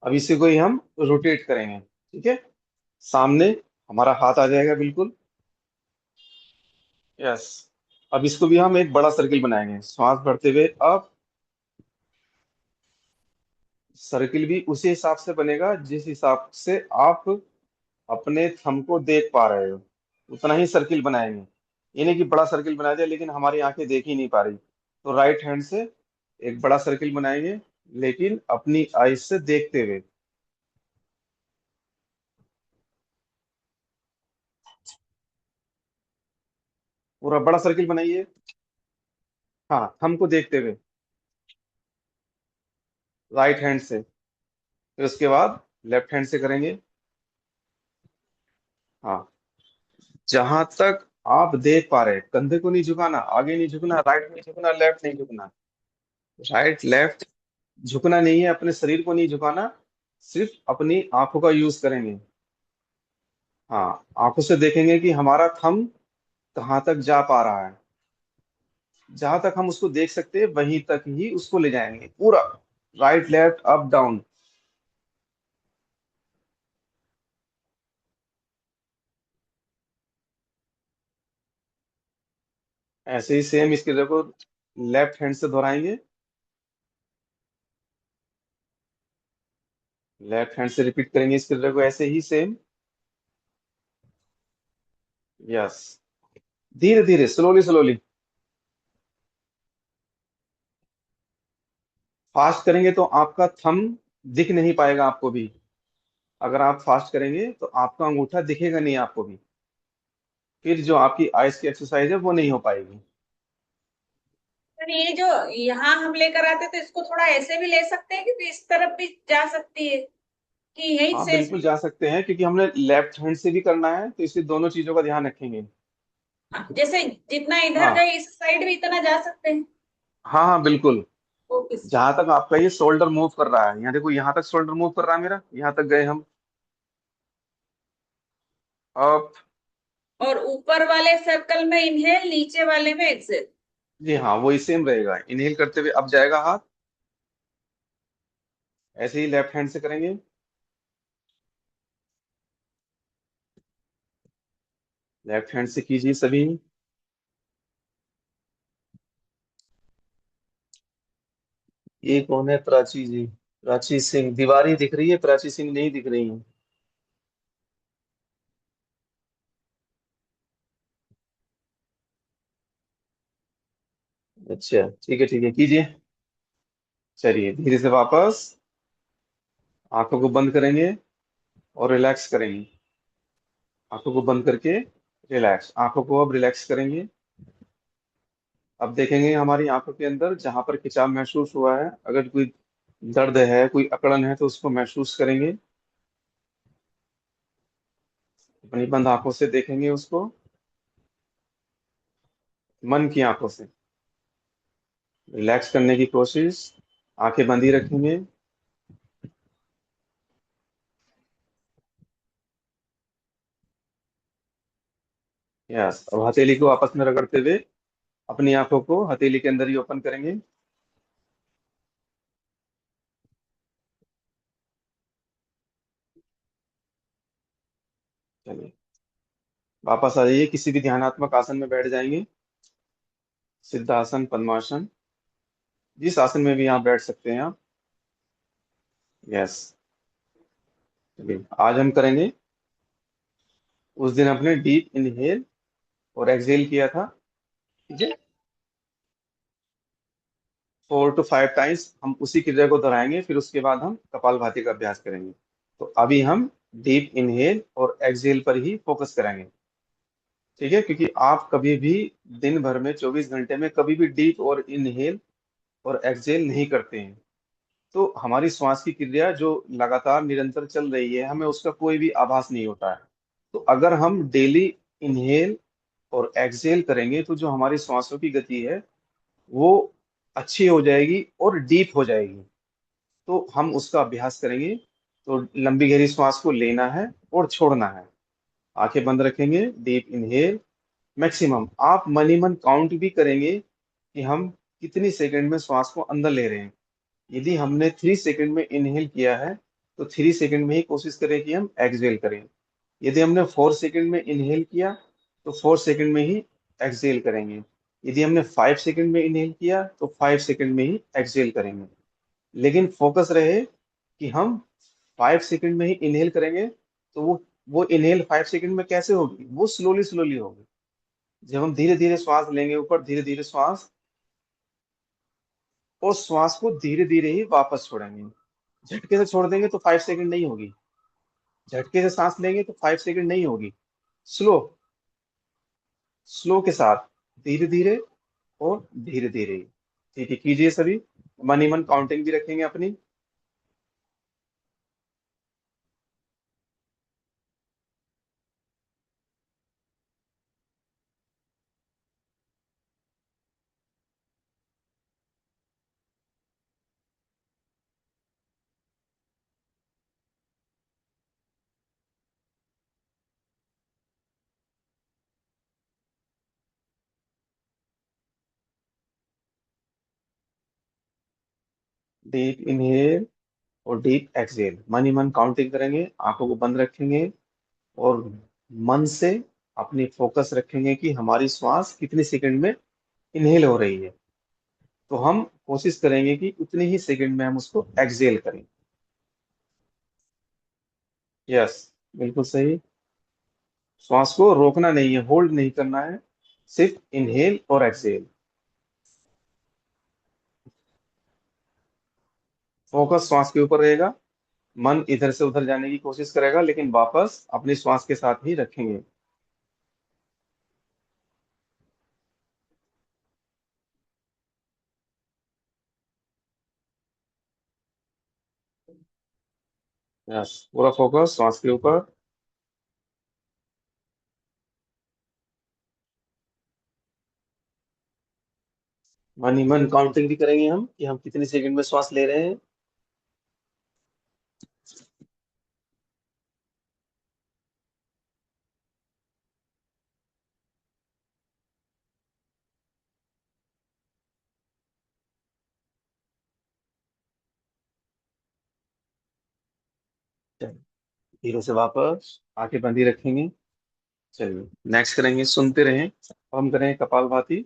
S1: अब इसी को ही हम रोटेट करेंगे, ठीक है। सामने हमारा हाथ आ जाएगा, बिल्कुल। यस। अब इसको भी हम एक बड़ा सर्किल बनाएंगे, श्वास भरते हुए अब। सर्किल भी उसी हिसाब से बनेगा जिस हिसाब से आप अपने थंब को देख पा रहे हो, उतना ही सर्किल बनाएंगे। ये नहीं कि बड़ा सर्किल बना दिया लेकिन हमारी आंखें देख ही नहीं पा रही, तो राइट हैंड से एक बड़ा सर्किल बनाएंगे, लेकिन अपनी आईज से देखते हुए। पूरा बड़ा सर्किल बनाइए। हाँ, थंब को देखते हुए, राइट हैंड से। फिर उसके बाद लेफ्ट हैंड से करेंगे। हाँ, जहां तक आप देख पा रहे हैं, कंधे को नहीं झुकाना, आगे नहीं झुकना, राइट नहीं झुकना, लेफ्ट नहीं झुकना। राइट लेफ्ट झुकना नहीं है, अपने शरीर को नहीं झुकाना, सिर्फ अपनी आंखों का यूज करेंगे। हाँ, आंखों से देखेंगे कि हमारा थंब कहाँ तक जा पा रहा है। जहां तक हम उसको देख सकते हैं वहीं तक ही उसको ले जाएंगे पूरा। Right left up down. ऐसे ही सेम इसके देखो, लेफ्ट हैंड से दोहराएंगे। लेफ्ट हैंड से रिपीट करेंगे इसके देखो, ऐसे ही सेम। यस। धीरे धीरे, स्लोली स्लोली। फास्ट करेंगे तो आपका थंब दिख नहीं पाएगा आपको भी। अगर आप फास्ट करेंगे तो आपका अंगूठा दिखेगा नहीं आपको भी, फिर जो आपकी आइज की एक्सरसाइज है वो नहीं हो पाएगी।
S3: सर ये जो यहाँ हम लेकर आते तो इसको थोड़ा ऐसे भी ले सकते हैं कि इस तरफ भी जा सकती है, कि यहीं
S1: हाँ
S3: से।
S1: बिल्कुल जा सकते हैं, क्योंकि हमने लेफ्ट हैंड से भी करना है तो इसलिए दोनों चीजों का ध्यान रखेंगे।
S3: जैसे जितना इधर
S1: हाँ
S3: गए इस साइड भी इतना जा सकते हैं।
S1: हाँ हाँ, बिल्कुल।
S3: ओके।
S1: जहां तक आपका ये शोल्डर मूव कर रहा है, यहाँ देखो, यहाँ तक शोल्डर मूव कर रहा है मेरा, यहाँ तक गए हम। अब
S3: और ऊपर वाले सर्कल में इनहेल, नीचे वाले में एक्सेल।
S1: जी हाँ, वही सेम रहेगा। इनहेल करते हुए अब जाएगा हाथ, ऐसे ही लेफ्ट हैंड से करेंगे। लेफ्ट हैंड से कीजिए सभी। ये कौन है? प्राची जी। प्राची सिंह दीवारी दिख रही है, प्राची सिंह नहीं दिख रही है। अच्छा ठीक है, ठीक है, कीजिए। चलिए धीरे से वापस आंखों को बंद करेंगे और रिलैक्स करेंगे। आंखों को बंद करके रिलैक्स, आंखों को अब रिलैक्स करेंगे। अब देखेंगे हमारी आंखों के अंदर जहां पर खिंचाव महसूस हुआ है, अगर कोई दर्द है, कोई अकड़न है, तो उसको महसूस करेंगे। अपनी बंद आंखों से देखेंगे उसको, मन की आंखों से रिलैक्स करने की कोशिश। आंखें बंद ही रखेंगे। यस। अब हथेली को आपस में रगड़ते हुए अपनी आंखों को हथेली के अंदर ही ओपन करेंगे। चलिए वापस आ जाइए, किसी भी ध्यानात्मक आसन में बैठ जाएंगे। सिद्धासन, पद्मासन, जिस आसन में भी आप बैठ सकते हैं आप। यस। चलिए आज हम करेंगे, उस दिन आपने डीप इनहेल और एक्सहेल किया था, ठीक है, 4 to 5 टाइम्स हम उसी क्रिया को दोहराएंगे, फिर उसके बाद हम कपालभाति का अभ्यास करेंगे। तो अभी हम डीप इनहेल और एक्सहेल पर ही फोकस करेंगे, ठीक है, क्योंकि आप कभी भी दिन भर में 24 घंटे में कभी भी डीप और इनहेल और एक्सहेल नहीं करते हैं, तो हमारी श्वास की क्रिया जो लगातार निरंतर चल रही है, हमें उसका कोई भी आभास नहीं होता है। तो अगर हम डेली इनहेल और एक्सहेल करेंगे तो जो हमारी श्वासों की गति है वो अच्छी हो जाएगी और डीप हो जाएगी। तो हम उसका अभ्यास करेंगे। तो लंबी गहरी श्वास को लेना है और छोड़ना है। आंखें बंद रखेंगे, डीप इनहेल, मैक्सिमम आप मन ही मन काउंट भी करेंगे कि हम कितनी सेकंड में श्वास को अंदर ले रहे हैं। यदि हमने 3 सेकंड में इनहेल किया है तो 3 सेकंड में ही कोशिश करें कि हम एक्सहेल करें। यदि हमने 4 सेकंड में इनहेल किया तो 4 सेकंड में ही एक्सहेल करेंगे। यदि हमने 5 सेकंड में इनहेल किया तो 5 सेकंड में ही एक्सहेल करेंगे। लेकिन फोकस रहे कि हम 5 सेकंड में ही इनहेल करेंगे। तो वो इनहेल 5 सेकंड में कैसे होगी, वो स्लोली स्लोली होगी। जब हम धीरे धीरे श्वास लेंगे ऊपर, धीरे धीरे श्वास, और श्वास को धीरे धीरे ही वापस छोड़ेंगे। झटके से छोड़ देंगे तो 5 सेकंड नहीं होगी, झटके से सांस लेंगे तो 5 सेकंड नहीं होगी। स्लो, स्लो के साथ, धीरे धीरे और धीरे धीरे। ठीक है, कीजिए सभी। मन ही मन काउंटिंग भी रखेंगे अपनी। डीप इनहेल और डीप एक्सहेल, मन ही मन काउंटिंग करेंगे, आंखों को बंद रखेंगे और मन से अपनी फोकस रखेंगे कि हमारी श्वास कितनी सेकंड में इनहेल हो रही है। तो हम कोशिश करेंगे कि उतने ही सेकंड में हम उसको एक्सहेल करें। यस, बिल्कुल सही। श्वास को रोकना नहीं है, होल्ड नहीं करना है, सिर्फ इनहेल और एक्सहेल। फोकस श्वास के ऊपर रहेगा, मन इधर से उधर जाने की कोशिश करेगा, लेकिन वापस अपनी श्वास के साथ ही रखेंगे। यस, पूरा फोकस श्वास के ऊपर। मन ही मन काउंटिंग भी करेंगे हम कि हम कितनी सेकंड में श्वास ले रहे हैं। चलिए, धीरे से वापस आंखें बंदी रखेंगे। चलिए नेक्स्ट करेंगे, सुनते रहें। हम करें कपालभाति।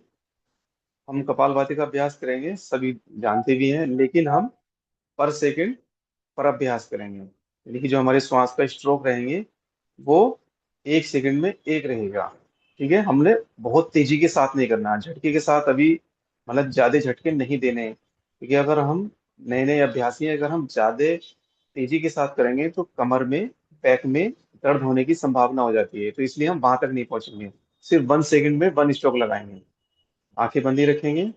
S1: हम कपालभाति का अभ्यास करेंगे, सभी जानते भी हैं, लेकिन हम पर सेकंड पर अभ्यास करेंगे। यानी कि जो हमारे श्वास का स्ट्रोक रहेंगे वो 1 सेकंड में एक रहेगा। ठीक है, हमने बहुत तेजी के साथ नहीं करना, झटके के साथ अभी, मतलब ज्यादा झटके नहीं देने हैं। क्योंकि अगर हम नए नए अभ्यासी हैं, अगर हम ज्यादा तेजी के साथ करेंगे तो कमर में, बैक में दर्द होने की संभावना हो जाती है। तो इसलिए हम वहां तक नहीं पहुंचेंगे, सिर्फ 1 सेकंड में 1 स्ट्रोक लगाएंगे। आंखें बंदी रखेंगे।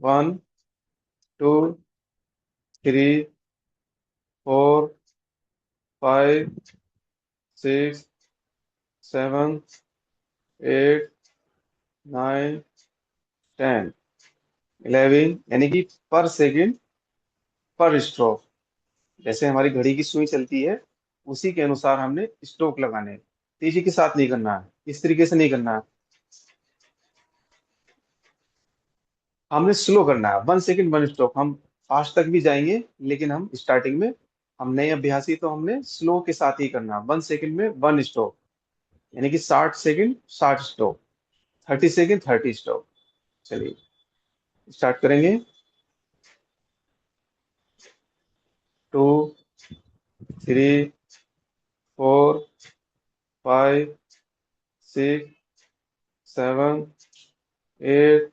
S1: 1 2 3 4 5 6 7 8 9 10 11, यानी कि पर सेकंड पर स्ट्रोक। जैसे हमारी घड़ी की सुई चलती है उसी के अनुसार हमने स्ट्रोक लगाने हैं। तेजी के साथ नहीं करना है, इस तरीके से नहीं करना है, हमने स्लो करना है। 1 सेकंड 1 स्ट्रोक। हम फास्ट तक भी जाएंगे, लेकिन हम स्टार्टिंग में, हम नए अभ्यासी तो हमने स्लो के साथ ही करना है। 1 सेकंड में 1 स्ट्रोक। यानी कि 60 सेकंड 60 स्ट्रोक, 30 सेकंड 30 स्ट्रोक। चलिए स्टार्ट करेंगे। 2, 3, 4, 5, 6, 7, 8,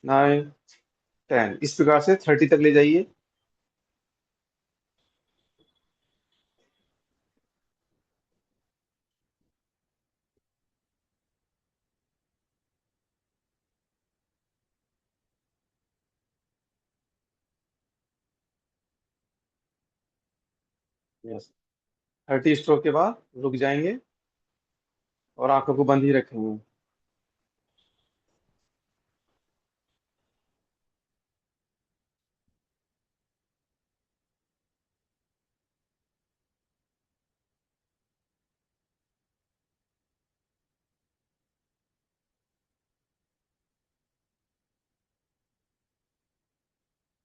S1: 9, 10, इस प्रकार से 30 तक ले जाइए। यस, 30 स्ट्रोक के बाद रुक जाएंगे और आंखों को बंद ही रखेंगे।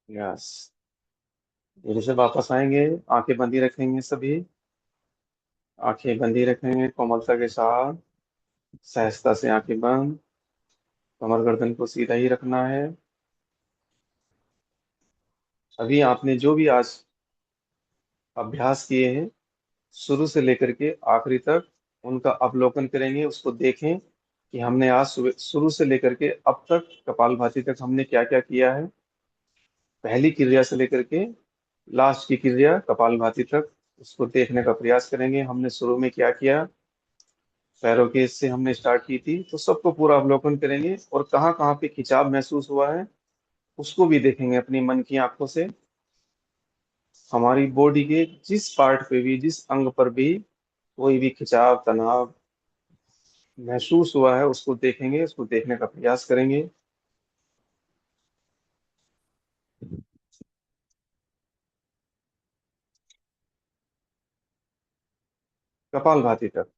S1: यस, धीरे से वापस आएंगे, आंखें बंद ही रखेंगे सभी। आंखें बंद ही रखेंगे कोमलता के साथ, सहजता से आंखें बंद। कमर गर्दन को सीधा ही रखना है। अभी आपने जो भी आज अभ्यास किए हैं, शुरू से लेकर के आखिरी तक उनका अवलोकन करेंगे, उसको देखें कि हमने आज शुरू से लेकर के अब तक कपालभाति तक हमने क्या क्या किया है। पहली क्रिया से लेकर के लास्ट की क्रिया कपालभाति तक, उसको देखने का प्रयास करेंगे। हमने शुरू में क्या किया, पैरों के से हमने स्टार्ट की थी, तो सबको पूरा अवलोकन करेंगे और कहाँ कहाँ पे खिंचाव महसूस हुआ है उसको भी देखेंगे अपनी मन की आंखों से। हमारी बॉडी के जिस पार्ट पे भी, जिस अंग पर भी कोई भी खिंचाव तनाव महसूस हुआ है उसको देखेंगे, उसको देखने का प्रयास करेंगे। कपालभाति तक।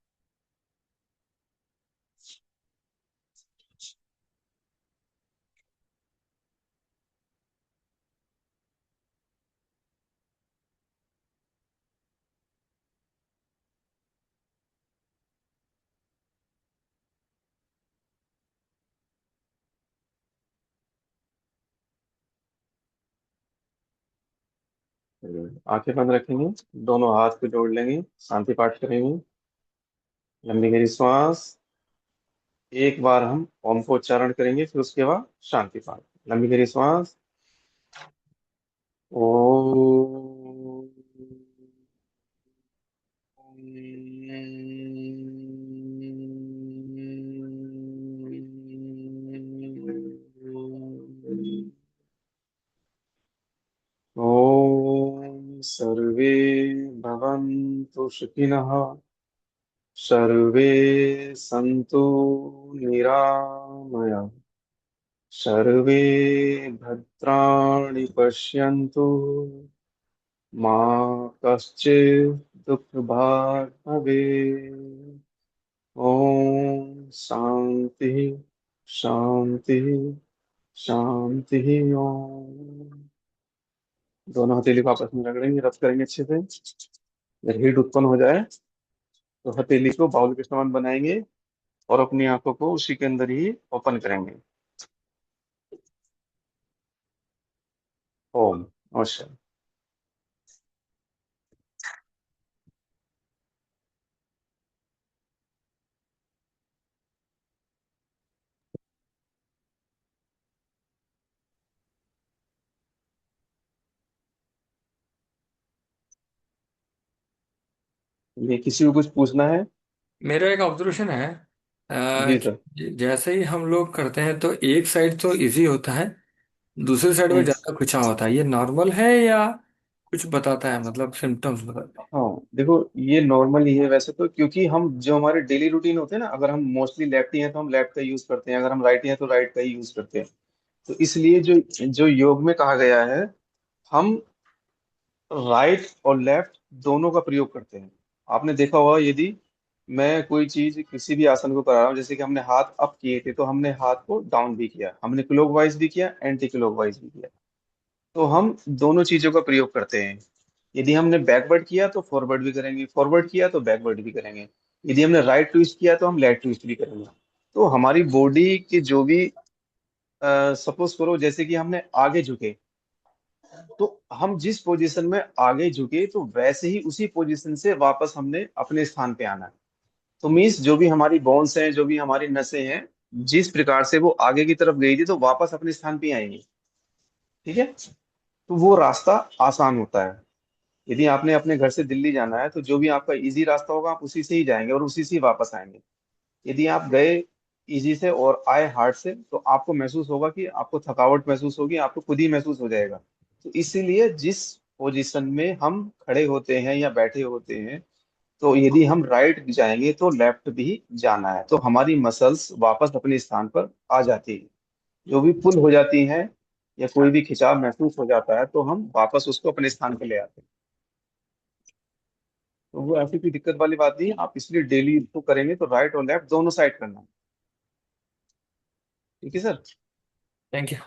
S1: आंखें बंद रखेंगे, दोनों हाथ को जोड़ लेंगे, शांति पाठ करेंगे। लंबी गहरी श्वास, एक बार हम ओम को उच्चारण करेंगे, फिर उसके बाद शांति पाठ। लंबी गहरी श्वास। ओ ॐ सर्वे भवन्तु सुखिनः, सर्वे सन्तु निरामया, सर्वे भद्राणि पश्यन्तु, मा कश्चित् दुःखभाग् भवेत्। ॐ शान्ति शान्ति शांति। ओम। दोनों हथेली को आपस में रगड़ेंगे, रब करेंगे अच्छे से। जब हीट उत्पन्न हो जाए तो हथेली को बाउल के समान बनाएंगे और अपनी आंखों को उसी के अंदर ही ओपन करेंगे। ओम नमस्कार। ये किसी को कुछ पूछना है?
S2: मेरा एक ऑब्जर्वेशन है।
S1: जी सर।
S2: जैसे ही हम लोग करते हैं तो एक साइड तो इजी होता है, दूसरी साइड में
S1: हम्म,
S2: ज्यादा खिंचाव होता है। ये नॉर्मल है या कुछ बताता है, मतलब सिम्टम्स बताता
S1: हाँ देखो, ये नॉर्मल ही है वैसे तो, क्योंकि हम जो हमारे डेली रूटीन होते हैं ना, अगर हम मोस्टली लेफ्टी हैं तो हम लेफ्ट का यूज करते हैं, अगर हम राइटी हैं तो राइट का ही यूज करते हैं। तो इसलिए जो जो योग में कहा गया है, हम राइट और लेफ्ट दोनों का प्रयोग करते हैं। आपने देखा होगा, यदि मैं कोई चीज किसी भी आसन को करा रहा हूँ, जैसे कि हमने हाथ अप किए थे तो हमने हाथ को डाउन भी किया, हमने क्लॉकवाइज भी किया, एंटी क्लॉकवाइज भी किया। तो हम दोनों चीजों का प्रयोग करते हैं। यदि हमने बैकवर्ड किया तो फॉरवर्ड भी करेंगे, फॉरवर्ड किया तो बैकवर्ड भी करेंगे। यदि हमने राइट ट्विस्ट किया तो हम लेफ्ट ट्विस्ट भी करेंगे। तो हमारी बॉडी के जो भी, सपोज करो जैसे कि हमने आगे झुके, तो हम जिस पोजीशन में आगे झुके तो वैसे ही उसी पोजीशन से वापस हमने अपने स्थान पे आना है। तो मीन्स जो भी हमारी बोन्स हैं, जो भी हमारी नसें हैं, जिस प्रकार से वो आगे की तरफ गई थी तो वापस अपने स्थान पे आएंगी। ठीक है, तो वो रास्ता आसान होता है। यदि आपने अपने घर से दिल्ली जाना है तो जो भी आपका इजी रास्ता होगा आप उसी से ही जाएंगे और उसी से ही वापस आएंगे। यदि आप गए इजी से और आए हार्ड से तो आपको महसूस होगा कि आपको थकावट महसूस होगी, आपको खुद ही महसूस हो जाएगा। तो इसीलिए जिस पोजीशन में हम खड़े होते हैं या बैठे होते हैं, तो यदि हम राइट जाएंगे तो लेफ्ट भी जाना है, तो हमारी मसल्स वापस अपने स्थान पर आ जाती है। जो भी पुल हो जाती हैं या कोई भी खिंचाव महसूस हो जाता है तो हम वापस उसको अपने स्थान पर ले आते हैं। तो वो ऐसी कोई दिक्कत वाली बात नहीं है, आप इसलिए डेली इसको करेंगे तो राइट और लेफ्ट दोनों साइड करना है। ठीक है सर।
S2: Thank you.